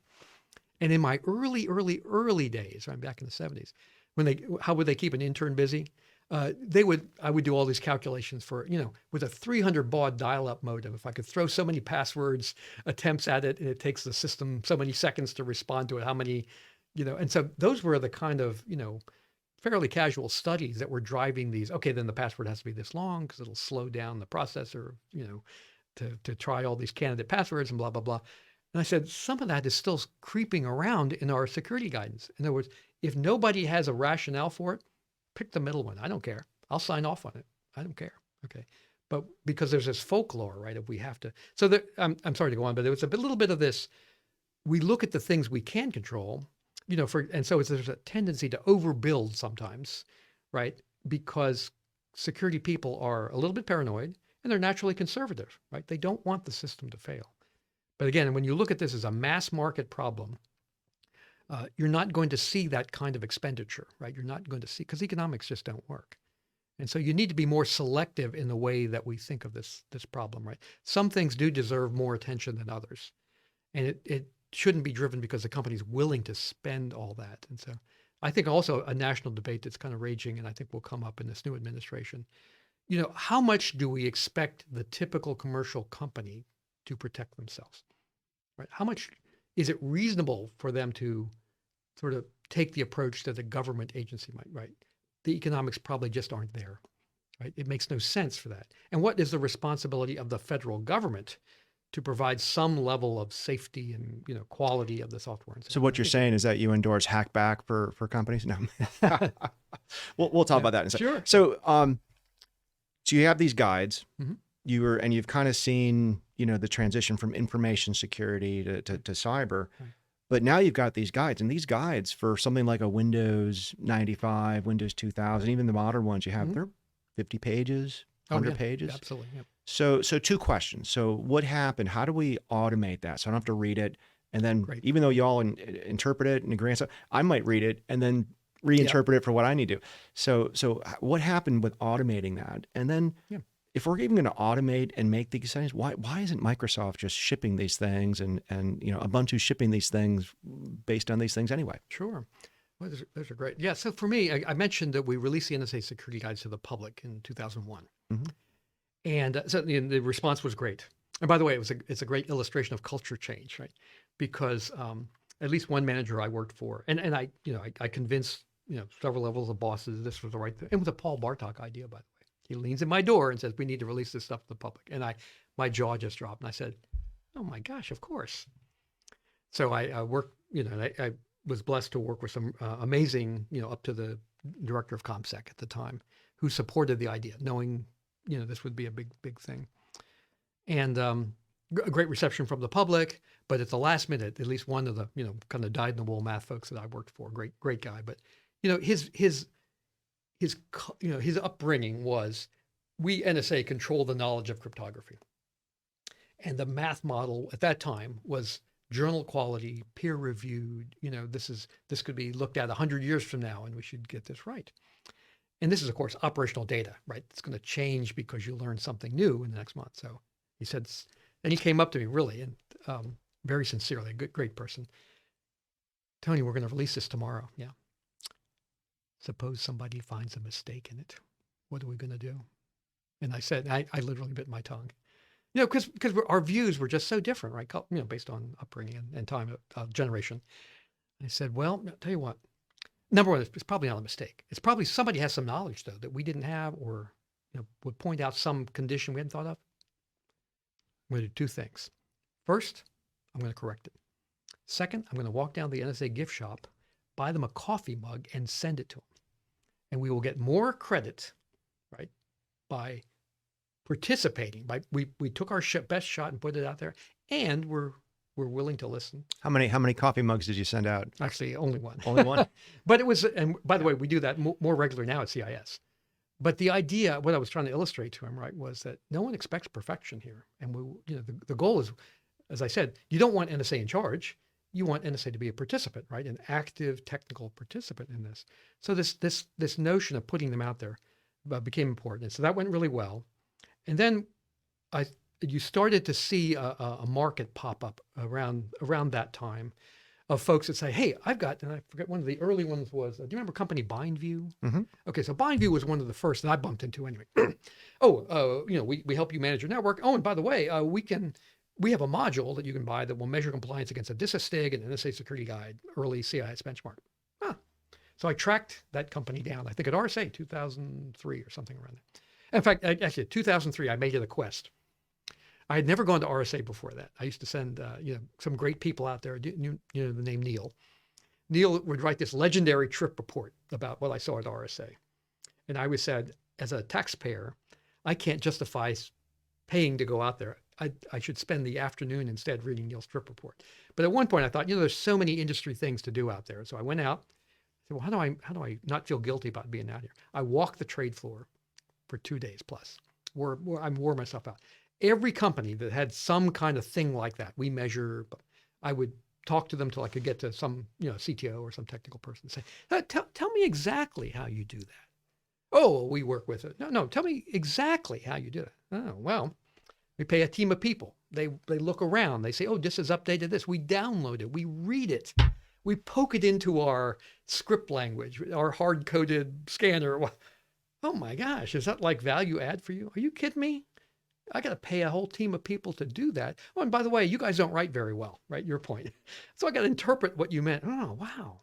And in my early days, right back in the 70s, how would they keep an intern busy? I would do all these calculations for, with a 300 baud dial-up modem, if I could throw so many passwords attempts at it, and it takes the system so many seconds to respond to it, how many, and so those were the kind of, fairly casual studies that were driving these. Okay, then the password has to be this long because it'll slow down the processor, to try all these candidate passwords and blah, blah, blah. And I said, some of that is still creeping around in our security guidance. In other words, if nobody has a rationale for it, pick the middle one. I don't care. I'll sign off on it. I don't care. Okay. But because there's this folklore, right? If we have to, so there, I'm sorry to go on, but there was a little bit of this. We look at the things we can control, and so there's a tendency to overbuild sometimes, right? Because security people are a little bit paranoid and they're naturally conservative, right? They don't want the system to fail. But again, when you look at this as a mass market problem, you're not going to see that kind of expenditure, right? You're not going to see, because economics just don't work. And so you need to be more selective in the way that we think of this problem, right? Some things do deserve more attention than others. And it shouldn't be driven because the company's willing to spend all that. And so I think also a national debate that's kind of raging, and I think will come up in this new administration. How much do we expect the typical commercial company to protect themselves, right? How much is it reasonable for them to sort of take the approach that a government agency might, right? The economics probably just aren't there, right? It makes no sense for that. And what is the responsibility of the federal government to provide some level of safety and quality of the software. And so So what I you're think saying is that you endorse hackback for companies? No. We'll talk yeah, about that in a second. sure. So you have these guides. Mhm. You've kind of seen, the transition from information security to cyber. Right. But now you've got these guides, and these guides for something like a Windows 95, Windows 2000, even the modern ones you have, Mhm. they're 50 pages, Oh 100 yeah, pages. absolutely. Yep. So two questions. So what happened? How do we automate that? So I don't have to read it. And then Great. even though y'all interpret it and agree on stuff, I might read it and then Yeah. reinterpret it for what I need to. So what happened with automating that? And then Yeah. if we're even going to automate and make these things, why isn't Microsoft just shipping these things and Ubuntu shipping these things based on these things anyway? Sure. Well, those are great. Yeah. So for me, I mentioned that we released the NSA security guides to the public in 2001. Mhm. And so the response was great. And by the way, it's a great illustration of culture change, right? Because at least one manager I worked for, and I convinced several levels of bosses this was the right thing. It was a Paul Bartok idea, by the way. He leans in my door and says, "We need to release this stuff to the public." And my jaw just dropped, and I said, "Oh my gosh, of course." So I worked, I was blessed to work with some amazing, up to the director of ComSec at the time, who supported the idea, knowing this would be a big thing. And a great reception from the public, but at the last minute, at least one of the kind of dyed in the wool math folks that I worked for, great guy, but his upbringing was, we NSA control the knowledge of cryptography, and the math model at that time was journal quality, peer reviewed. This could be looked at 100 years from now, and we should get this right. And this is, of course, operational data, right? It's going to change because you learn something new in the next month. So he said, and he came up to me really, and very sincerely, a great person. "Tony, we're going to release this tomorrow." "Yeah." "Suppose somebody finds a mistake in it. What are we going to do?" And I said, I literally bit my tongue, because our views were just so different, right? Based on upbringing and time, generation. I said, "Well, I'll tell you what. Number one, it's probably not a mistake. It's probably somebody has some knowledge, though, that we didn't have, or would point out some condition we hadn't thought of. I'm going to do two things. First, I'm going to correct it. Second, I'm going to walk down to the NSA gift shop, buy them a coffee mug, and send it to them. And we will get more credit, right, by participating. We took our best shot and put it out there, and we're willing to listen." How many coffee mugs did you send out? Actually, only one. Only one? But it was, and by the way, we do that more regularly now at CIS. But the idea, what I was trying to illustrate to him, right, was that no one expects perfection here. And the goal is, as I said, you don't want NSA in charge. You want NSA to be a participant, right? An active technical participant in this. So this notion of putting them out there became important. And so that went really well. And then you started to see a market pop up around that time of folks that say, "Hey, I've got," and I forget, one of the early ones was, do you remember company BindView? Mm-hmm. Okay, so BindView was one of the first that I bumped into anyway. We help you manage your network. Oh, and by the way, we have a module that you can buy that will measure compliance against a DISA-STIG and an NSA security guide, early CIS benchmark. So I tracked that company down, I think at RSA 2003 or something around there. In fact, actually 2003, I made it a quest. I had never gone to RSA before that. I used to send, some great people out there, the name Neil. Neil would write this legendary trip report about what I saw at RSA. And I always said, as a taxpayer, I can't justify paying to go out there. I should spend the afternoon instead reading Neil's trip report. But at one point I thought, there's so many industry things to do out there. So I went out. I said, well, how do I not feel guilty about being out here? I walked the trade floor for 2 days plus. I wore myself out. Every company that had some kind of thing like that, we measure. I would talk to them till I could get to some, CTO or some technical person and say, tell me exactly how you do that. "Oh, we work with it." No, tell me exactly how you do it. "Oh, well, we pay a team of people. They look around. They say, "Oh, this is updated this." We download it. We read it. We poke it into our script language, our hard-coded scanner. Oh my gosh, is that like value add for you? Are you kidding me? I got to pay a whole team of people to do that. Oh, and by the way, you guys don't write very well, right? Your point. So I got to interpret what you meant. Oh, wow.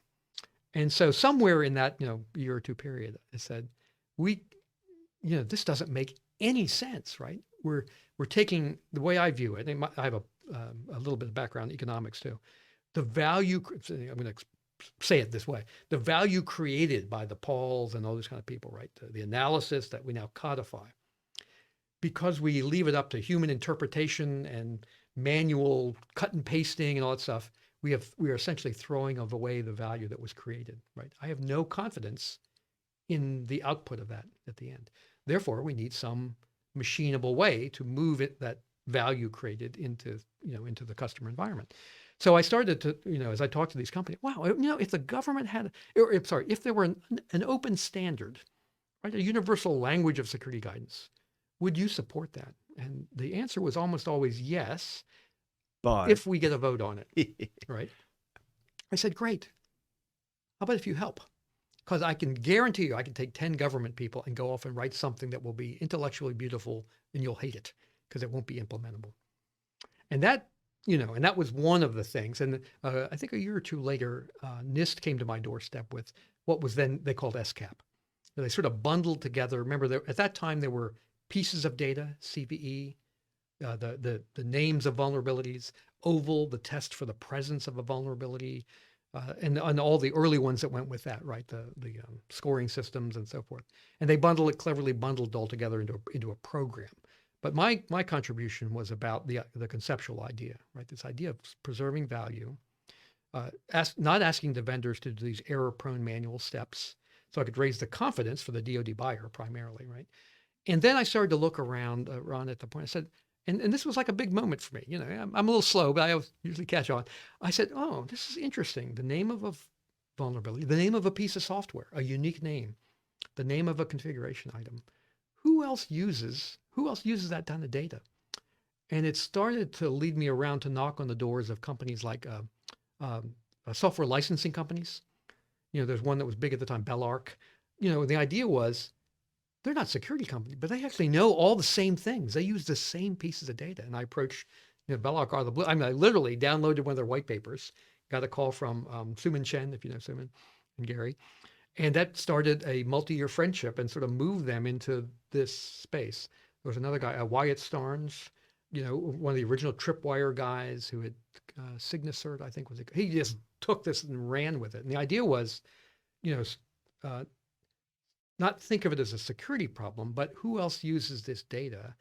And so somewhere in that, year or two period, I said, this doesn't make any sense, right? we're taking the way I view it. I have a little bit of background in economics too. The value, I'm going to say it this way, the value created by the Pauls and all those kind of people, right? The analysis that we now codify, because we leave it up to human interpretation and manual cut and pasting and all that stuff, we are essentially throwing away the value that was created, right? I have no confidence in the output of that at the end. Therefore, we need some machinable way to move that value created into the customer environment. So I started to, as I talked to these companies, wow, if the government had, if there were an open standard, right, a universal language of security guidance, would you support that? And the answer was almost always yes, But if we get a vote on it, right? I said, great. How about if you help? Because I can guarantee you, I can take 10 government people and go off and write something that will be intellectually beautiful, and you'll hate it because it won't be implementable. And that, and that was one of the things. And I think a year or two later, NIST came to my doorstep with what was then they called SCAP. So they sort of bundled together. Remember, at that time, there were pieces of data, CVE, the names of vulnerabilities, OVAL, the test for the presence of a vulnerability, and all the early ones that went with that, right? The scoring systems and so forth. And they cleverly bundled all together into a program. But my contribution was about the conceptual idea, right? This idea of preserving value, not asking the vendors to do these error-prone manual steps, so I could raise the confidence for the DoD buyer primarily, right? And then I started to look around at the point. I said, and this was like a big moment for me. I'm a little slow, but I usually catch on. I said, oh, this is interesting. The name of a vulnerability, the name of a piece of software, a unique name, the name of a configuration item. Who else uses that kind of data? And it started to lead me around to knock on the doors of companies like software licensing companies. There's one that was big at the time, Bellarc. The idea was they're not security companies, but they actually know all the same things. They use the same pieces of data. And I approached Bellarc out of the blue. I literally downloaded one of their white papers, got a call from Suman Chen, if you know Suman, and Gary. And that started a multi-year friendship and sort of moved them into this space. There was another guy, Wyatt Starnes, one of the original Tripwire guys who had Cygnacert, I think he just took this and ran with it. And the idea was, not think of it as a security problem, but who else uses this data,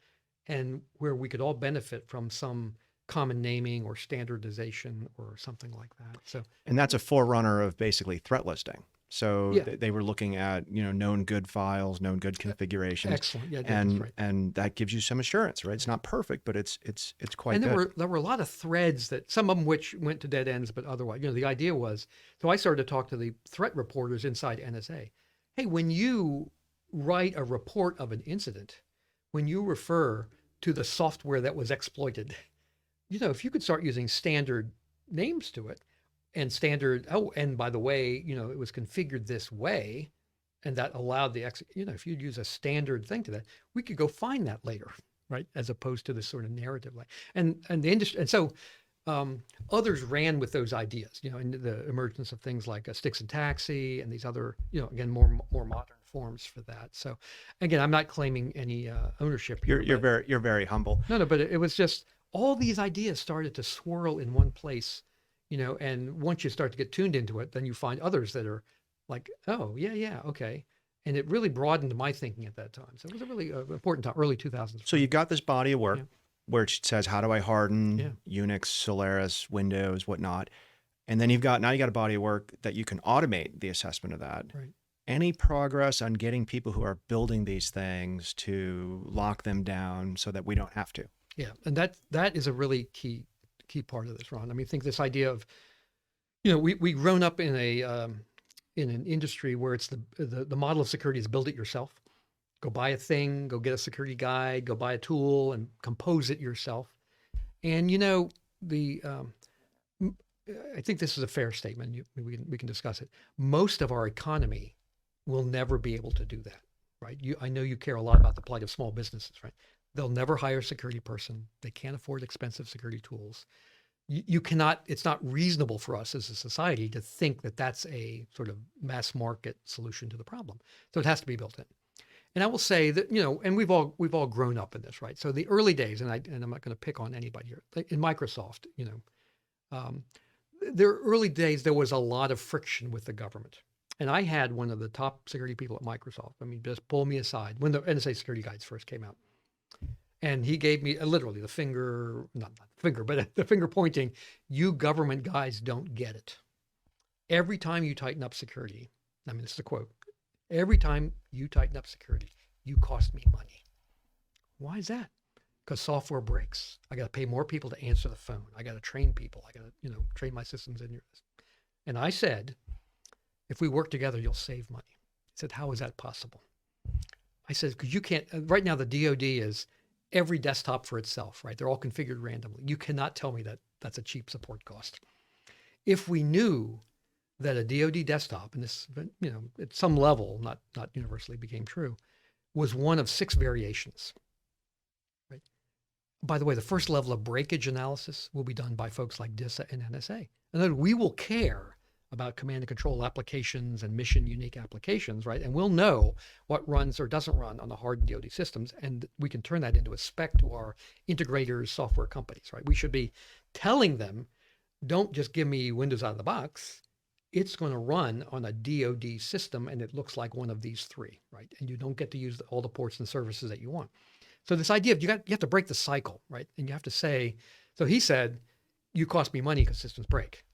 and where we could all benefit from some common naming or standardization or something like that. And that's a forerunner of basically threat listing. So Yeah. they were looking at, known good files, known good configurations. Excellent. Yeah, and right. and that gives you some assurance, right? It's not perfect, but it's quite And good. there were a lot of threads that some of them which went to dead ends, but otherwise, the idea was, so I started to talk to the threat reporters inside NSA. Hey, when you write a report of an incident, when you refer to the software that was exploited, if you could start using standard names to it and and by the way, it was configured this way, and that allowed if you'd use a standard thing to that, we could go find that later, right? As opposed to this sort of narrative way. And the industry, and so others ran with those ideas, and the emergence of things like Sticks and Taxi and these other, again, more modern forms for that. So again, I'm not claiming any ownership here. You're very humble. No, but it was just all these ideas started to swirl in one place, and once you start to get tuned into it, then you find others that are like, oh, yeah, okay. And it really broadened my thinking at that time. So it was a really important time, early 2000s. So you've got this body of work where it says, how do I harden Unix, Solaris, Windows, whatnot? And then you got a body of work that you can automate the assessment of that. Right. Any progress on getting people who are building these things to lock them down so that we don't have to? Yeah, and that is a really key part of this, Ron. I mean, think this idea of, we grown up in an industry where it's the model of security is build it yourself. Go buy a thing, go get a security guide, go buy a tool and compose it yourself. And I think this is a fair statement. We can discuss it. Most of our economy will never be able to do that, right? I know you care a lot about the plight of small businesses, right? They'll never hire a security person. They can't afford expensive security tools. You cannot, it's not reasonable for us as a society to think that that's a sort of mass market solution to the problem. So it has to be built in. And I will say that, and we've all grown up in this, right? So the early days, and I'm not going to pick on anybody here, like in Microsoft, um, their early days, there was a lot of friction with the government. And I had one of the top security people at Microsoft. I mean, just pull me aside when the NSA security guides first came out. And he gave me literally the finger, not the finger, but the finger pointing, you government guys don't get it. Every time you tighten up security, I mean, this is a quote, every time you tighten up security, you cost me money. Why is that? Because software breaks. I got to pay more people to answer the phone. I got to train people. I got to, train my systems in yours. And I said, if we work together, you'll save money. He said, how is that possible? I said, because you can't, right now the DoD is every desktop for itself, right? They're all configured randomly. You cannot tell me that that's a cheap support cost. If we knew that a DoD desktop, and this, at some level, not universally became true, was one of 6 variations. Right? By the way, the first level of breakage analysis will be done by folks like DISA and NSA. And then we will care about command and control applications and mission unique applications, right? And we'll know what runs or doesn't run on the hardened DoD systems. And we can turn that into a spec to our integrators, software companies, right? We should be telling them, don't just give me Windows out of the box. It's going to run on a DoD system and it looks like one of these 3, right? And you don't get to use all the ports and services that you want. So this idea of you have to break the cycle, right? And you have to say, so he said, you cost me money because systems break.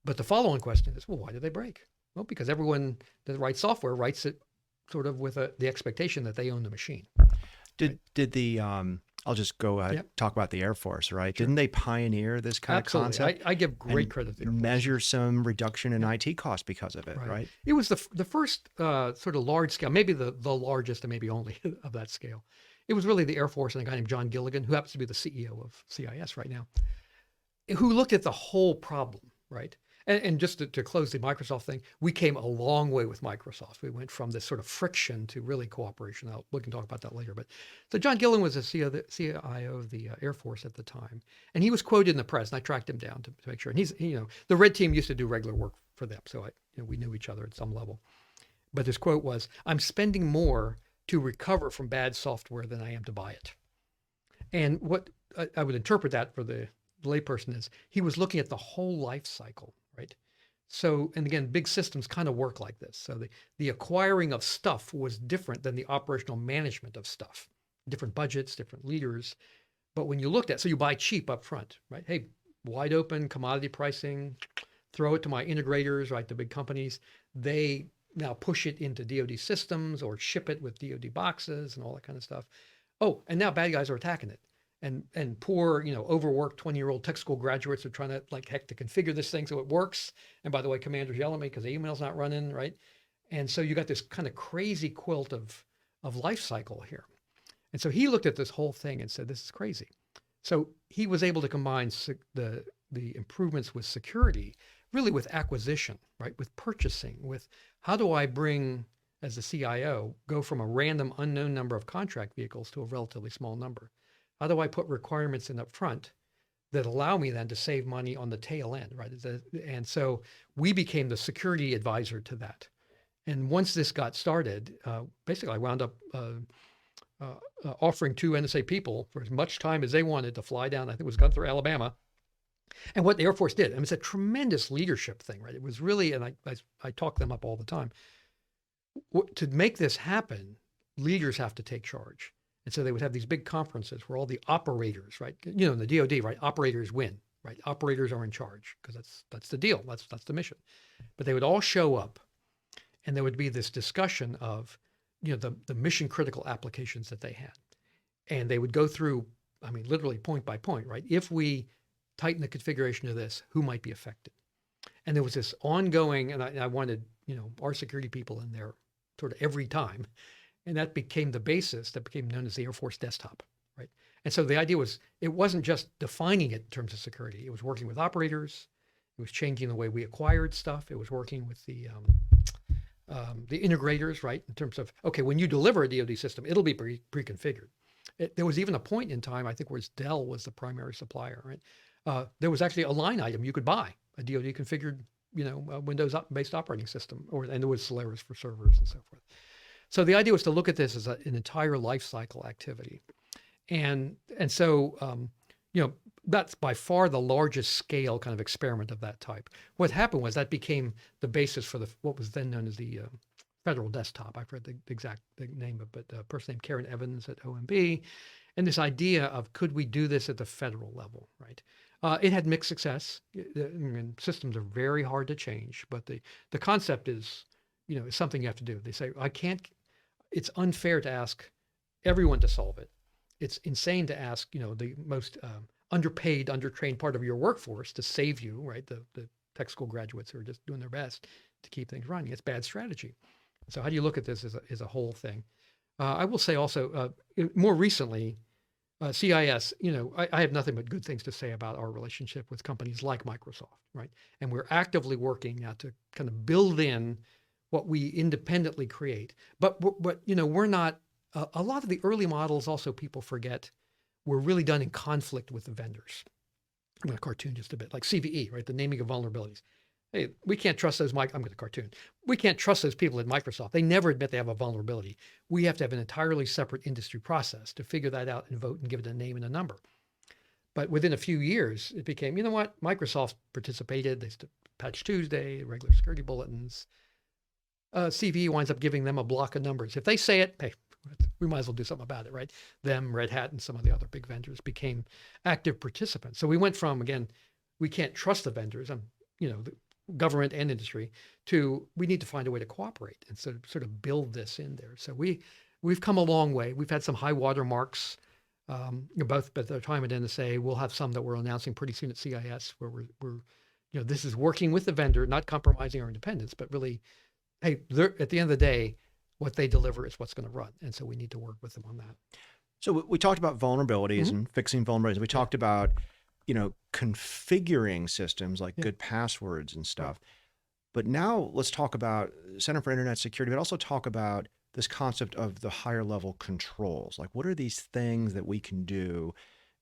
But the follow-on question is, well, why do they break? Well, because everyone that writes software writes it sort of with the expectation that they own the machine. Did the I'll just go talk about the Air Force, right? Sure. Didn't they pioneer this kind of concept? I give great credit to the Air Force. Measure some reduction in IT costs because of it, right? It was the first sort of large scale, maybe the largest and maybe only of that scale. It was really the Air Force and a guy named John Gilligan, who happens to be the CEO of CIS right now, who looked at the whole problem, right? And just to close the Microsoft thing, we came a long way with Microsoft. We went from this sort of friction to really cooperation. We can talk about that later. But so John Gillen was the CIO of the Air Force at the time. And he was quoted in the press, and I tracked him down to make sure. And he's, the red team used to do regular work for them. So we knew each other at some level. But his quote was, I'm spending more to recover from bad software than I am to buy it. And what I would interpret that for the layperson is he was looking at the whole life cycle. Right. So, and again, big systems kind of work like this. So the acquiring of stuff was different than the operational management of stuff, different budgets, different leaders. But when you looked at, so you buy cheap up front, right? Hey, wide open commodity pricing, throw it to my integrators, right? The big companies, they now push it into DoD systems or ship it with DoD boxes and all that kind of stuff. Oh, and now bad guys are attacking it. And poor, overworked 20-year-old tech school graduates are trying to like heck to configure this thing so it works. And by the way, commanders yell at me because the email's not running, right? And so you got this kind of crazy quilt of life cycle here. And so he looked at this whole thing and said, this is crazy. So he was able to combine the improvements with security, really with acquisition, right? With purchasing, with how do I bring, as the CIO, go from a random unknown number of contract vehicles to a relatively small number? How do I put requirements in up front that allow me then to save money on the tail end, right? And so we became the security advisor to that. And once this got started, basically I wound up offering 2 NSA people for as much time as they wanted to fly down, I think it was Gunther, Alabama. And what the Air Force did, I mean, it's a tremendous leadership thing, right? It was really, and I talk them up all the time. To make this happen, leaders have to take charge. And so they would have these big conferences where all the operators, right? In the DoD, right? Operators win, right? Operators are in charge because that's the deal. That's the mission. But they would all show up, and there would be this discussion of, the mission critical applications that they had, and they would go through, I mean, literally point by point, right? If we tighten the configuration of this, who might be affected? And there was this ongoing, and I wanted, our security people in there sort of every time. And that became the basis that became known as the Air Force desktop, right? And so the idea was, it wasn't just defining it in terms of security. It was working with operators. It was changing the way we acquired stuff. It was working with the integrators, right? In terms of, okay, when you deliver a DoD system, it'll be pre-configured. There was even a point in time, I think, where Dell was the primary supplier, right? There was actually a line item you could buy, a DoD configured, Windows-based operating system, and there was Solaris for servers and so forth. So the idea was to look at this as an entire life cycle activity. And so, that's by far the largest scale kind of experiment of that type. What happened was that became the basis for what was then known as the federal desktop. I forget the exact name of it, but a person named Karen Evans at OMB. And this idea of, could we do this at the federal level, right? It had mixed success. Systems are very hard to change, but the concept is, is something you have to do. They say, it's unfair to ask everyone to solve it. It's insane to ask, the most underpaid, undertrained part of your workforce to save you, right? The tech school graduates who are just doing their best to keep things running. It's bad strategy. So how do you look at this as a whole thing? I will say also, more recently, CIS, I have nothing but good things to say about our relationship with companies like Microsoft, right? And we're actively working now to kind of build in what we independently create. But we're not, a lot of the early models also, people forget, were really done in conflict with the vendors. I'm going to cartoon just a bit, like CVE, right? The naming of vulnerabilities. Hey, we can't trust those, I'm going to cartoon. We can't trust those people at Microsoft. They never admit they have a vulnerability. We have to have an entirely separate industry process to figure that out and vote and give it a name and a number. But within a few years, it became, Microsoft participated. They Patch Tuesday, regular security bulletins. CVE winds up giving them a block of numbers. If they say it, hey, we might as well do something about it, right? Them, Red Hat, and some of the other big vendors became active participants. So we went from, again, we can't trust the vendors, the government and industry, to we need to find a way to cooperate and sort of build this in there. So we've come a long way. We've had some high water marks, both at the time at NSA. We'll have some that we're announcing pretty soon at CIS, where we're this is working with the vendor, not compromising our independence, but really, hey, at the end of the day, what they deliver is what's going to run. And so we need to work with them on that. So we talked about vulnerabilities and fixing vulnerabilities. We talked about, configuring systems like good passwords and stuff. But now let's talk about Center for Internet Security, but also talk about this concept of the higher level controls. Like, what are these things that we can do?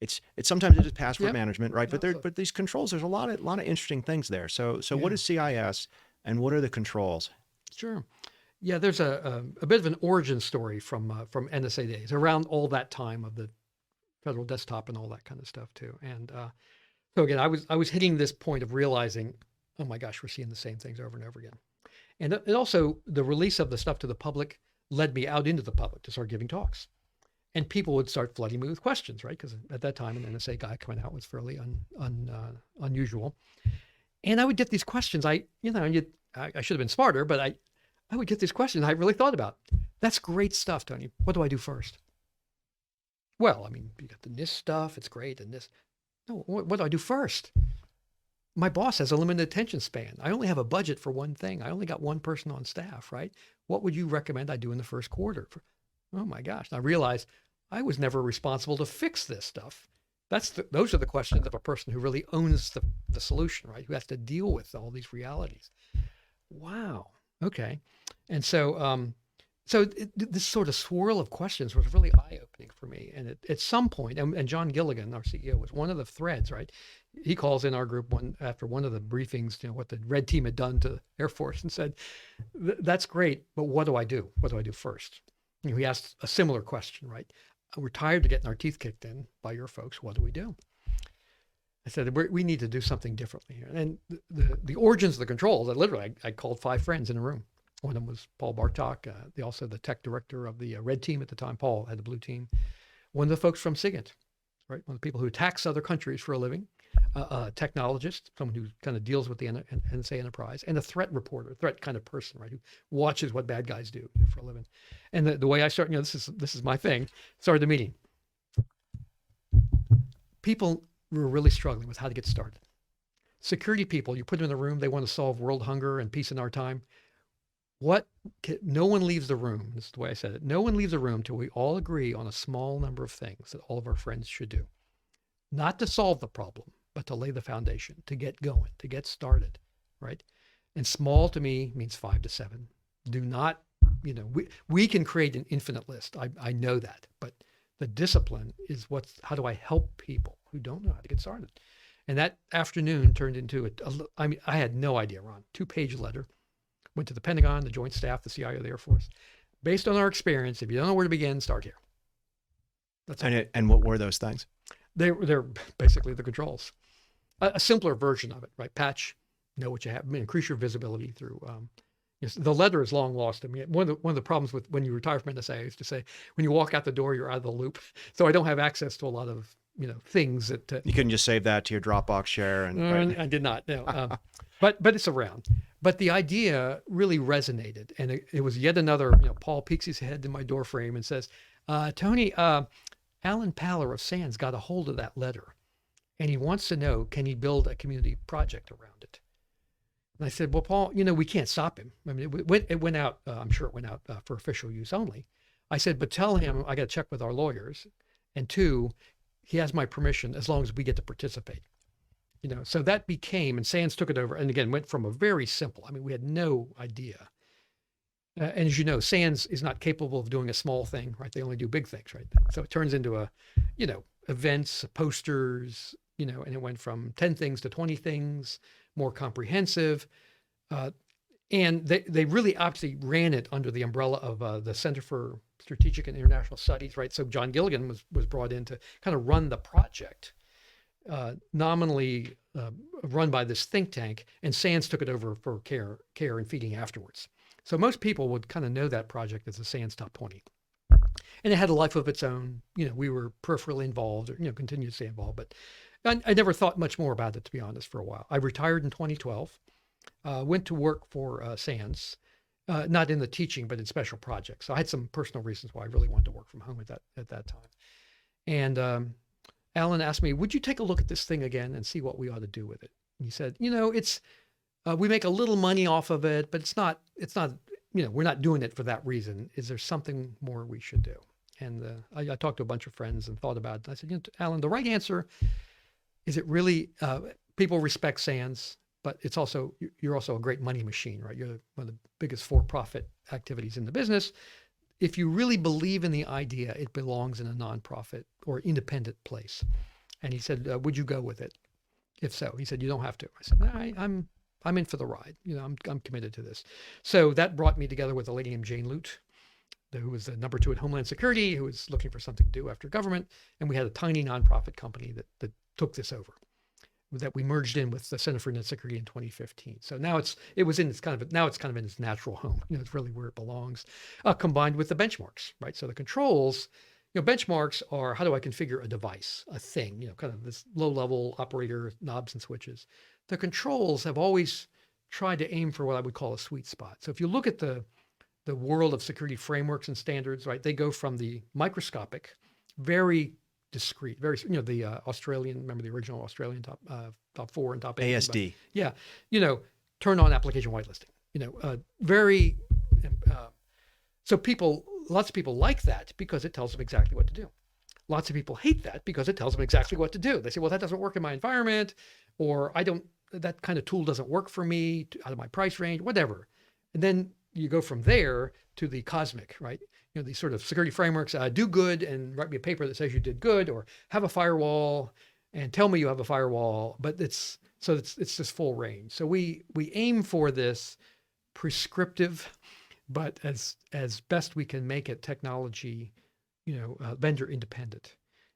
It's sometimes it is password management, right? But these controls, there's a lot of interesting things there. So what is CIS and what are the controls? Sure. Yeah, there's a bit of an origin story from NSA days, around all that time of the federal desktop and all that kind of stuff too. And so again, I was hitting this point of realizing, oh my gosh, we're seeing the same things over and over again. And it also, the release of the stuff to the public led me out into the public to start giving talks. And people would start flooding me with questions, right? Because at that time, an NSA guy coming out was fairly unusual. And I would get these questions. I should have been smarter, but I would get these questions I really thought about. That's great stuff, Tony. What do I do first? Well, you got the NIST stuff. It's great. And this. No, what do I do first? My boss has a limited attention span. I only have a budget for one thing. I only got one person on staff, right? What would you recommend I do in the first quarter? Oh my gosh. And I realized I was never responsible to fix this stuff. Those are the questions of a person who really owns the solution, right? Who has to deal with all these realities. Wow. Okay. And so, this sort of swirl of questions was really eye-opening for me. And at some point, and John Gilligan, our CEO, was one of the threads, right? He calls in our group after one of the briefings, what the red team had done to the Air Force, and said, that's great, but what do I do? What do I do first? He asked a similar question, right? We're tired of getting our teeth kicked in by your folks. What do we do? I said, we need to do something differently here. And the origins of the controls, I called 5 friends in a room. One of them was Paul Bartok, also the tech director of the red team at the time. Paul had the blue team. One of the folks from SIGINT, right? One of the people who attacks other countries for a living, a technologist, someone who kind of deals with the NSA enterprise, and a threat reporter, threat kind of person, right? Who watches what bad guys do for a living. And the way I start, this is my thing, started the meeting. People were really struggling with how to get started. Security people, you put them in the room, they want to solve world hunger and peace in our time. No one leaves the room. This is the way I said it. No one leaves the room till we all agree on a small number of things that all of our friends should do. Not to solve the problem, but to lay the foundation, to get going, to get started, right? And small to me means 5 to 7. Do not, we can create an infinite list. I know that, but the discipline is how do I help people who don't know how to get started? And that afternoon turned into I had no idea, Ron, 2-page letter. Went to the Pentagon, the Joint Staff, the CIA, the Air Force. based on our experience, if you don't know where to begin, start here. That's all. And what were those things? They're basically the controls. A simpler version of it, right? Patch, know what you have, increase your visibility through. Yes, the letter is long lost. I mean, one of the problems with when you retire from NSA, I used to say, when you walk out the door, you're out of the loop. So I don't have access to a lot of things that You couldn't just save that to your Dropbox share, and right. I did not. No, but it's around. But the idea really resonated, and it was yet another. Paul peeks his head in my door frame and says, "Tony, Alan Paller of SANS got a hold of that letter, and he wants to know, can he build a community project around it?" And I said, "Well, Paul, we can't stop him. I mean, it went out. I'm sure it went out for official use only." I said, "But tell him I got to check with our lawyers, and two, he has my permission as long as we get to participate." So that became, and SANS took it over, and again went from a very simple. I mean, we had no idea. And as you know, SANS is not capable of doing a small thing, right? They only do big things, right? So it turns into events, posters, and it went from 10 things to 20 things, more comprehensive. And they really obviously ran it under the umbrella of the Center for Strategic and International Studies, right? So John Gilligan was brought in to kind of run the project, nominally run by this think tank, and SANS took it over for care and feeding afterwards. So most people would kind of know that project as the SANS Top 20. And it had a life of its own. We were peripherally involved, or continue to stay involved, but I never thought much more about it, to be honest, for a while. I retired in 2012, went to work for SANS, not in the teaching, but in special projects. So I had some personal reasons why I really wanted to work from home at that time. And Alan asked me, "Would you take a look at this thing again and see what we ought to do with it?" And he said, "It's we make a little money off of it, but it's not we're not doing it for that reason. Is there something more we should do?" And I talked to a bunch of friends and thought about it. I said, "Alan, the right answer is it really people respect SANS, but you're also a great money machine, right? You're one of the biggest for-profit activities in the business. If you really believe in the idea, it belongs in a nonprofit or independent place." And he said, "Would you go with it? If so," he said, "You don't have to." I said, "No, I'm in for the ride. I'm committed to this." So that brought me together with a lady named Jane Lute, who was the number 2 at Homeland Security, who was looking for something to do after government. And we had a tiny nonprofit company that took this over, that we merged in with the Center for Net Security in 2015. So now it's kind of in its natural home. It's really where it belongs, combined with the benchmarks, right? So the controls, benchmarks are, how do I configure a device, a thing, kind of this low-level operator, knobs and switches. The controls have always tried to aim for what I would call a sweet spot. So if you look at the world of security frameworks and standards, right, they go from the microscopic, very discrete, very, the Australian, remember the original Australian top 4 and top 8. ASD. Yeah. Turn on application whitelisting, very, so lots of people like that because it tells them exactly what to do. Lots of people hate that because it tells them exactly what to do. They say, "Well, that doesn't work in my environment," or that kind of tool doesn't work for me, out of my price range, whatever. And then you go from there to the cosmic, right? These sort of security frameworks, do good and write me a paper that says you did good, or have a firewall and tell me you have a firewall. But it's this full range. So we aim for this prescriptive, but as best we can make it, technology, vendor independent.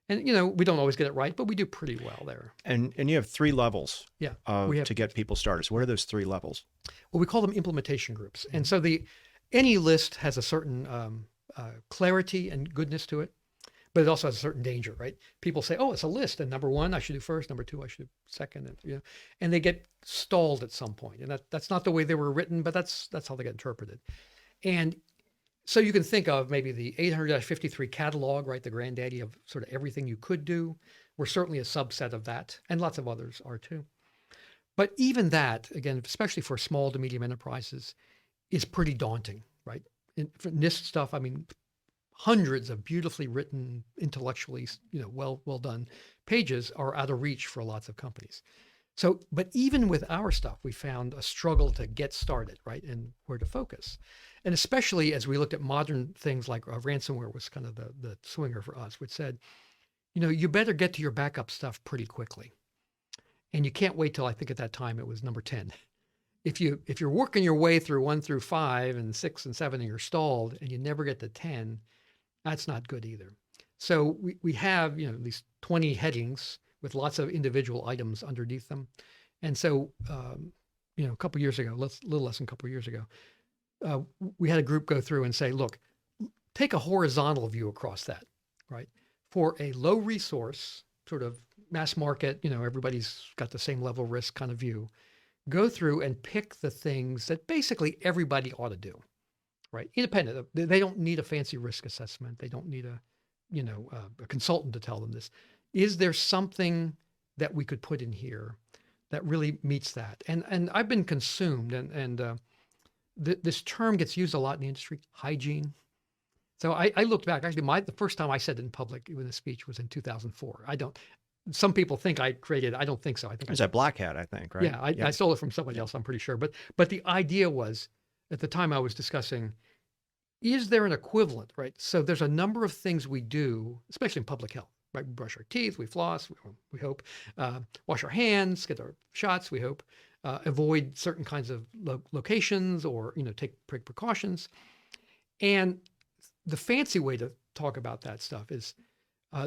And, we don't always get it right, but we do pretty well there. And you have 3 levels we have to get people started. So what are those 3 levels? Well, we call them implementation groups. And so any list has a certain clarity and goodness to it, but it also has a certain danger, right? People say, "Oh, it's a list, and number 1 I should do first, number 2 I should do second," and they get stalled at some point. And that's not the way they were written, but that's how they get interpreted. And so you can think of maybe the 800-53 catalog, right? The granddaddy of sort of everything you could do. We're certainly a subset of that, and lots of others are too. But even that, again, especially for small to medium enterprises, is pretty daunting, right? For NIST stuff, I mean, hundreds of beautifully written, intellectually, well done pages are out of reach for lots of companies. So, but even with our stuff, we found a struggle to get started, right? And where to focus. And especially as we looked at modern things like ransomware was kind of the swinger for us, which said, you better get to your backup stuff pretty quickly. And you can't wait till, I think at that time it was number 10. if you're working your way through 1 through 5 and 6 and 7 and you're stalled and you never get to 10, that's not good either. So we have, these 20 headings with lots of individual items underneath them. And so, a couple years ago, a little less than a couple years ago, we had a group go through and say, look, take a horizontal view across that, right? For a low resource, sort of mass market, everybody's got the same level of risk kind of view. Go through and pick the things that basically everybody ought to do, right? Independent. They don't need a fancy risk assessment. They don't need a consultant to tell them this. Is there something that we could put in here that really meets that? And I've been consumed, and this term gets used a lot in the industry, hygiene. So I looked back. Actually, the first time I said it in public in a speech was in 2004. Some people think I created it. I don't think so. I think It was at Black Hat, I think, right? Yeah, I stole it from somebody else, I'm pretty sure. But the idea was, at the time I was discussing, is there an equivalent, right? So there's a number of things we do, especially in public health, right? We brush our teeth, we floss, we hope, wash our hands, get our shots, we hope, avoid certain kinds of locations or, take precautions. And the fancy way to talk about that stuff is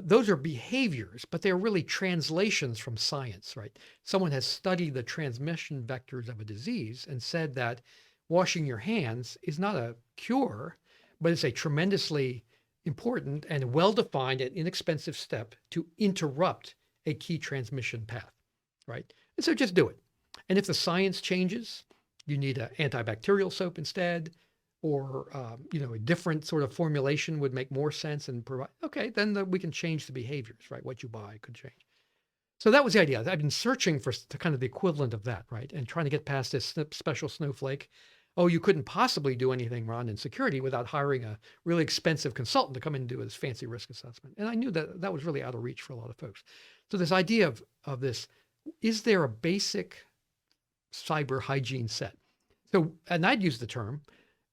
those are behaviors, but they're really translations from science, right? Someone has studied the transmission vectors of a disease and said that washing your hands is not a cure, but it's a tremendously important and well-defined and inexpensive step to interrupt a key transmission path, right? And so just do it. And if the science changes, you need an antibacterial soap instead, or a different sort of formulation would make more sense and provide, okay, then we can change the behaviors, right? What you buy could change. So that was the idea. I've been searching for kind of the equivalent of that, right? And trying to get past this special snowflake. Oh, you couldn't possibly do anything, Ron, in security without hiring a really expensive consultant to come in and do this fancy risk assessment. And I knew that that was really out of reach for a lot of folks. So this idea of this, is there a basic cyber hygiene set? So, and I'd use the term,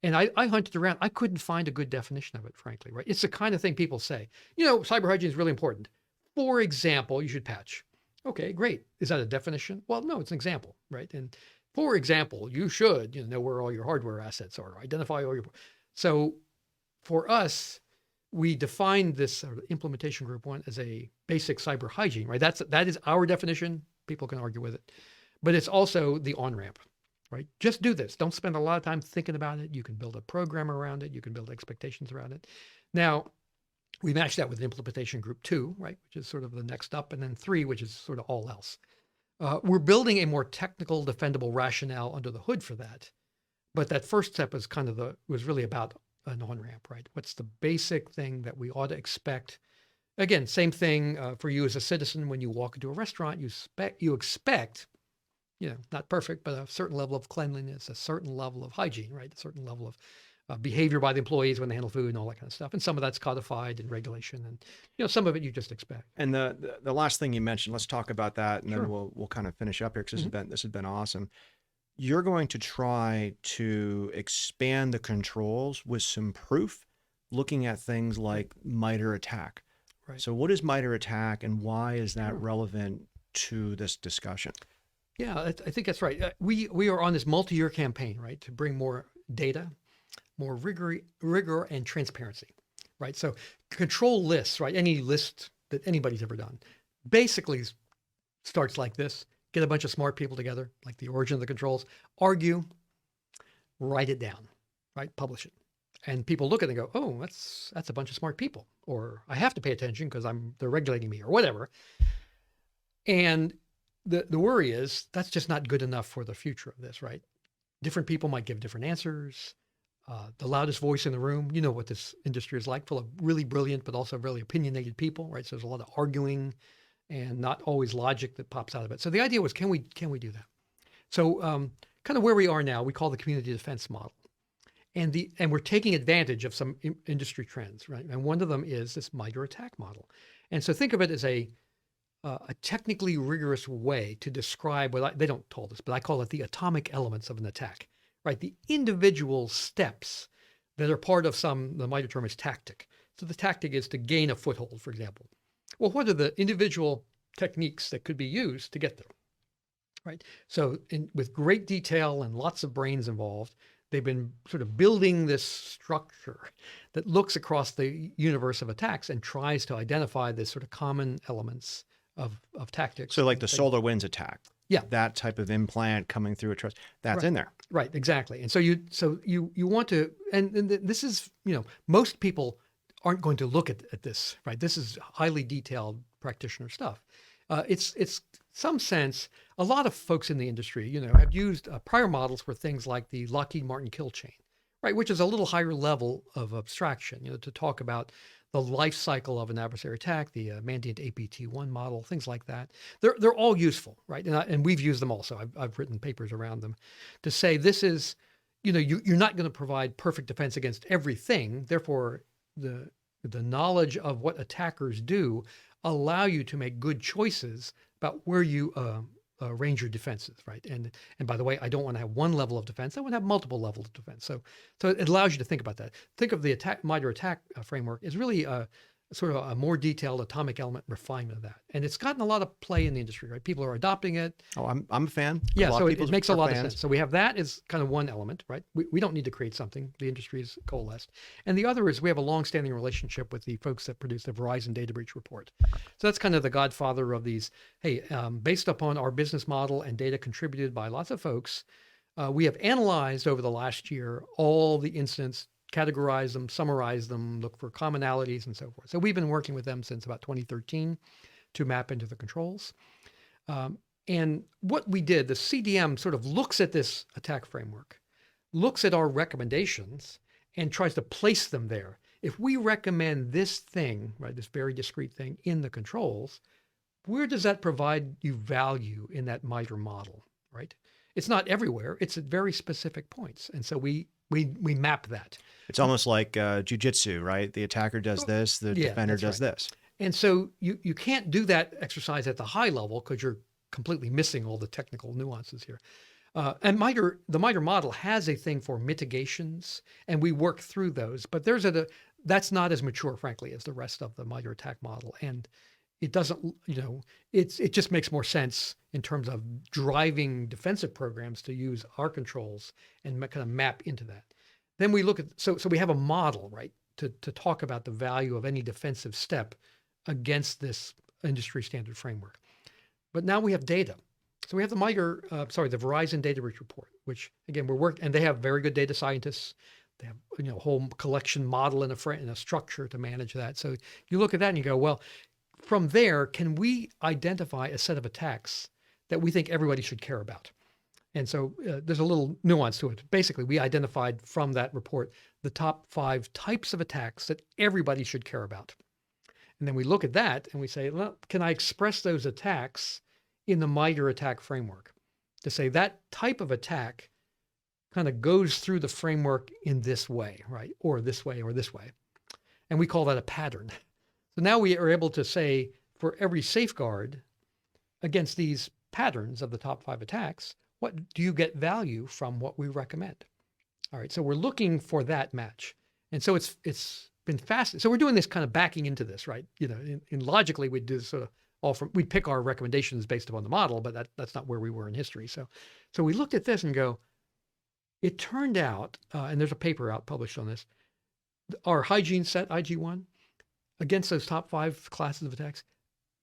and I hunted around. I couldn't find a good definition of it, frankly, right? It's the kind of thing people say, cyber hygiene is really important. For example, you should patch. Okay, great. Is that a definition? Well, no, it's an example, right? And for example, you should know where all your hardware assets are, identify all your. So for us, we defined this implementation group one as a basic cyber hygiene, right? That is our definition. People can argue with it, but it's also the on-ramp, right? Just do this. Don't spend a lot of time thinking about it. You can build a program around it. You can build expectations around it. Now, we matched that with implementation group 2, right? Which is sort of the next up, and then 3, which is sort of all else. We're building a more technical, defendable rationale under the hood for that. But that first step was really about an on-ramp, right? What's the basic thing that we ought to expect? Again, same thing for you as a citizen. When you walk into a restaurant, you expect, not perfect, but a certain level of cleanliness, a certain level of hygiene, right? A certain level of behavior by the employees when they handle food and all that kind of stuff. And some of that's codified in regulation, and some of it you just expect. And the last thing you mentioned, let's talk about that, and Sure. then we'll kind of finish up here, because this has been awesome. You're going to try to expand the controls with some proof, looking at things like MITRE ATT&CK. Right. So what is MITRE ATT&CK, and why is that Sure. relevant to this discussion? Yeah, I think that's right. We are on this multi-year campaign, right, to bring more data, more rigor and transparency, right? So control lists, right? Any list that anybody's ever done basically starts like this. Get a bunch of smart people together, like the origin of the controls, argue, write it down, right? Publish it. And people look at it and go, oh, that's a bunch of smart people, or I have to pay attention because they're regulating me or whatever. And the worry is that's just not good enough for the future of this, right? Different people might give different answers. The loudest voice in the room, you know what this industry is like, full of really brilliant, but also really opinionated people, right? So there's a lot of arguing and not always logic that pops out of it. So the idea was, can we do that? So kind of where we are now, we call the community defense model. And we're taking advantage of some industry trends, right? And one of them is this MITRE ATT&CK model. And so think of it as a technically rigorous way to describe what they don't call this, but I call it the atomic elements of an attack, right? The individual steps that are part of the MITRE term is tactic. So the tactic is to gain a foothold, for example. Well, what are the individual techniques that could be used to get there, right? So with great detail and lots of brains involved, they've been sort of building this structure that looks across the universe of attacks and tries to identify the sort of common elements of tactics. So like the SolarWinds attack, yeah, that type of implant coming through a trust, that's right. in there. Right, exactly. And so you want to, and this is, most people aren't going to look at this, right? This is highly detailed practitioner stuff. It's some sense, a lot of folks in the industry, have used prior models for things like the Lockheed Martin kill chain, right? Which is a little higher level of abstraction, to talk about the life cycle of an adversary attack, the Mandiant APT1 model, things like that. They're all useful, right? And we've used them also. I've written papers around them to say this is, you're not going to provide perfect defense against everything. Therefore, the knowledge of what attackers do allow you to make good choices about where you range your defenses, right? And by the way, I don't want to have one level of defense. I want to have multiple levels of defense. So it allows you to think about that. Think of the MITRE attack framework as really sort of a more detailed atomic element refinement of that. And it's gotten a lot of play in the industry, right? People are adopting it. Oh, I'm a fan. Yeah, so it makes a lot of sense. So we have that as kind of one element, right? We don't need to create something. The industry is coalesced. And the other is we have a long-standing relationship with the folks that produce the Verizon data breach report. So that's kind of the godfather of these. Hey, based upon our business model and data contributed by lots of folks, we have analyzed over the last year all the incidents, categorize them, summarize them, look for commonalities and so forth. So we've been working with them since about 2013 to map into the controls. And what we did, the CDM sort of looks at this attack framework, looks at our recommendations and tries to place them there. If we recommend this thing, right, this very discrete thing in the controls, where does that provide you value in that MITRE model, right? It's not everywhere. It's at very specific points. And so we map that. It's almost like jujitsu, right? The attacker does this, the defender does this. And so you can't do that exercise at the high level because you're completely missing all the technical nuances here. And the MITRE model has a thing for mitigations, and we work through those. But that's not as mature, frankly, as the rest of the MITRE attack model. And it doesn't, it just makes more sense in terms of driving defensive programs to use our controls and kind of map into that. Then we look at, so we have a model, right, to talk about the value of any defensive step against this industry standard framework. But now we have data. So we have the the Verizon data breach report, which again, and they have very good data scientists. They have a whole collection model and a structure to manage that. So you look at that and you go, well, from there, can we identify a set of attacks that we think everybody should care about? And so there's a little nuance to it. Basically, we identified from that report the top 5 types of attacks that everybody should care about. And then we look at that and we say, well, can I express those attacks in the MITRE attack framework to say that type of attack kind of goes through the framework in this way, right? Or this way or this way. And we call that a pattern. So now we are able to say for every safeguard against these patterns of the top 5 attacks, what do you get value from what we recommend? All right, so we're looking for that match. And so it's been fascinating. So we're doing this kind of backing into this, right? In logically we'd do sort of we'd pick our recommendations based upon the model, but that's not where we were in history. So we looked at this and go, it turned out, and there's a paper out published on this, our hygiene set, IG1, against those top 5 classes of attacks,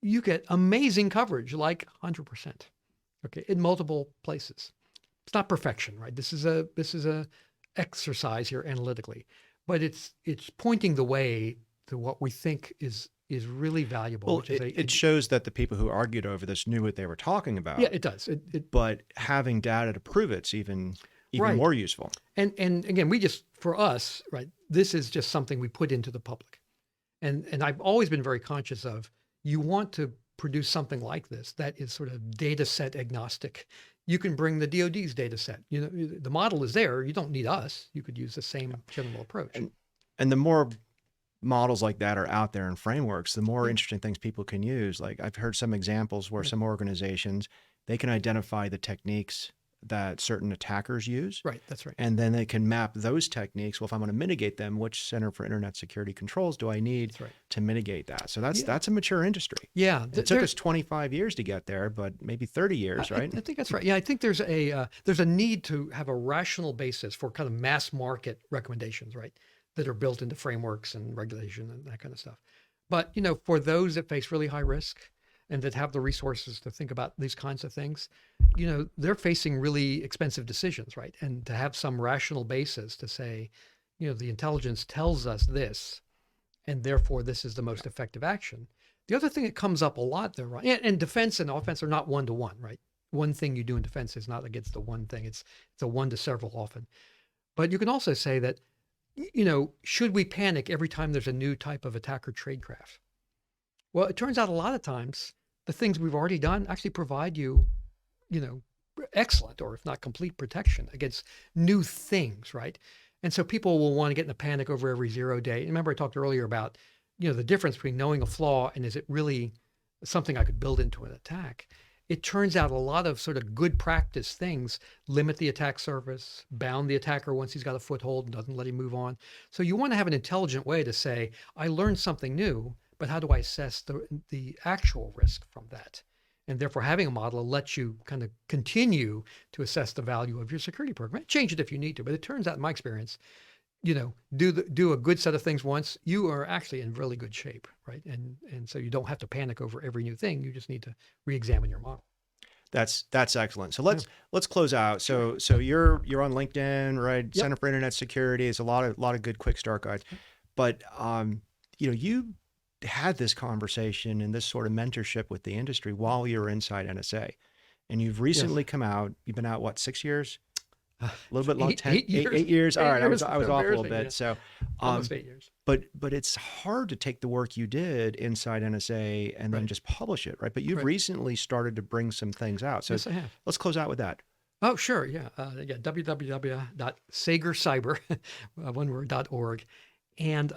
you get amazing coverage, like 100%. Okay, in multiple places. It's not perfection, right? This is a exercise here analytically, but it's pointing the way to what we think is really valuable. Well, which is it shows that the people who argued over this knew what they were talking about. Yeah, it does. But having data to prove it's even right. more useful. And again, for us, right, this is just something we put into the public. And I've always been very conscious of, you want to produce something like this that is sort of data set agnostic. You can bring the DoD's data set. The model is there. You don't need us. You could use the same general approach. And the more models like that are out there in frameworks, the more interesting things people can use. Like I've heard some examples where some organizations, they can identify the techniques that certain attackers use. Right. That's right. And then they can map those techniques. Well, if I'm going to mitigate them, which Center for Internet Security controls do I need That's right. to mitigate that? So that's Yeah. that's a mature industry. Yeah. It took us 25 years to get there, but maybe 30 years, right? I think that's right. Yeah, I think there's a need to have a rational basis for kind of mass market recommendations, right, that are built into frameworks and regulation and that kind of stuff. But for those that face really high risk and that have the resources to think about these kinds of things, they're facing really expensive decisions, right? And to have some rational basis to say, the intelligence tells us this, and therefore this is the most effective action. The other thing that comes up a lot there, right? And defense and offense are not one-to-one, right? One thing you do in defense is not against the one thing. It's a one to several often. But you can also say that, should we panic every time there's a new type of attack or tradecraft? Well, it turns out a lot of times the things we've already done actually provide you, excellent or if not complete protection against new things, right? And so people will want to get in a panic over every 0 day. Remember I talked earlier about, the difference between knowing a flaw and is it really something I could build into an attack? It turns out a lot of sort of good practice things limit the attack surface, bound the attacker once he's got a foothold and doesn't let him move on. So you want to have an intelligent way to say, I learned something new, but how do I assess the actual risk from that? And therefore having a model lets you kind of continue to assess the value of your security program. Change it if you need to, but it turns out in my experience, do a good set of things once, you are actually in really good shape, right? And so you don't have to panic over every new thing. You just need to re-examine your model. That's excellent. So let's close out. So you're on LinkedIn, right? Yep. Center for Internet Security is a lot of good quick start guides. But you had this conversation and this sort of mentorship with the industry while you were inside NSA, and you've recently come out. You've been out what, 6 years? A little bit long, 8 years. 8 years. All right, I was off a little bit. Yeah. So Almost 8 years. But it's hard to take the work you did inside NSA and then just publish it, right? But you've recently started to bring some things out. So yes, I have. Let's close out with that. Oh, sure. Yeah. www.sagercyber, one word, .org. And,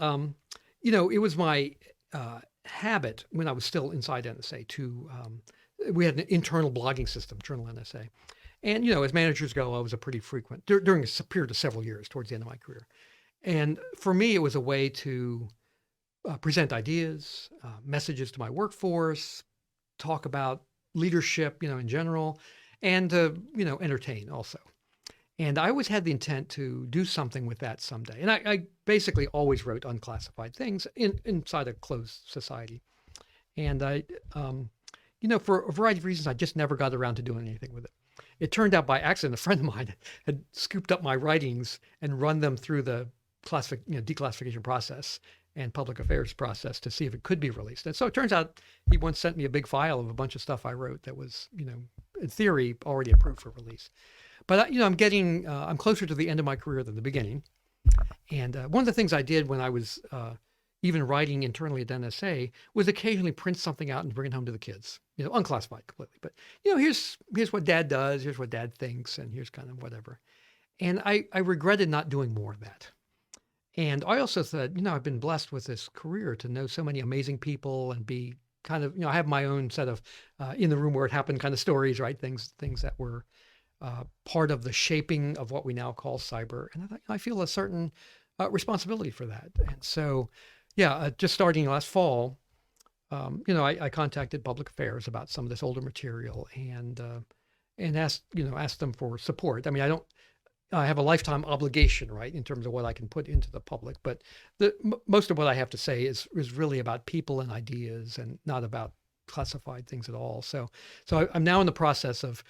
it was my habit when I was still inside NSA to, we had an internal blogging system, Journal NSA. And, as managers go, I was a pretty frequent, during a period of several years towards the end of my career. And for me, it was a way to present ideas, messages to my workforce, talk about leadership, in general, and entertain also. And I always had the intent to do something with that someday. And I basically always wrote unclassified things inside a closed society. And I, for a variety of reasons, I just never got around to doing anything with it. It turned out by accident, a friend of mine had scooped up my writings and run them through the declassification process and public affairs process to see if it could be released. And so it turns out he once sent me a big file of a bunch of stuff I wrote that was, in theory, already approved for release. But, I'm closer to the end of my career than the beginning. And one of the things I did when I was even writing internally at NSA was occasionally print something out and bring it home to the kids, unclassified completely. But, here's what dad does, here's what dad thinks, and here's kind of whatever. And I regretted not doing more of that. And I also said, I've been blessed with this career to know so many amazing people and be kind of, I have my own set of in the room where it happened kind of stories, right? Things that were part of the shaping of what we now call cyber. And I feel a certain responsibility for that. And so, just starting last fall, I contacted public affairs about some of this older material and asked them for support. I mean, I have a lifetime obligation, right, in terms of what I can put into the public. But most of what I have to say is really about people and ideas and not about classified things at all. So I'm now in the process of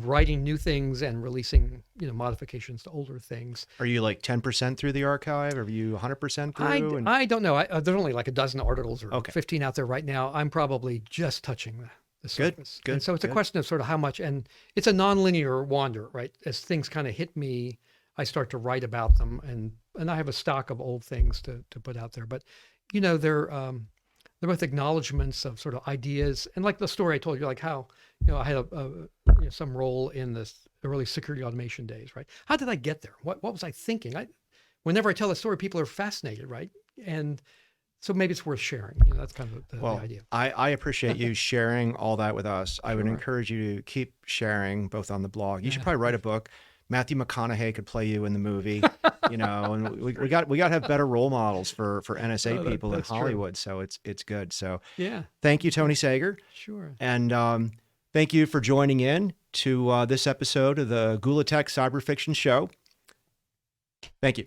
writing new things and releasing, modifications to older things. Are you like 10% through the archive? Are you 100% through? I don't know. There's only like a dozen articles or 15 out there right now. I'm probably just touching the surface. Good. And so it's a question of sort of how much, and it's a nonlinear wander, right? As things kind of hit me, I start to write about them, and I have a stock of old things to put out there. But, they're both acknowledgments of sort of ideas, and like the story I told you, like how, I had some role in this early security automation days, right? How did I get there? What was I thinking? Whenever I tell a story, people are fascinated, right? And So maybe it's worth sharing. That's kind of the Well, idea. I appreciate you sharing all that with us. I would Sure. encourage you to keep sharing both on the blog. You should Yeah. probably write a book. Matthew McConaughey could play you in the movie, and we got to have better role models for NSA Oh, people in that's true. Hollywood. So it's good. So Yeah, thank you, Tony Sager. sure. And thank you for joining in to this episode of the Gula Tech Cyber Fiction Show. Thank you.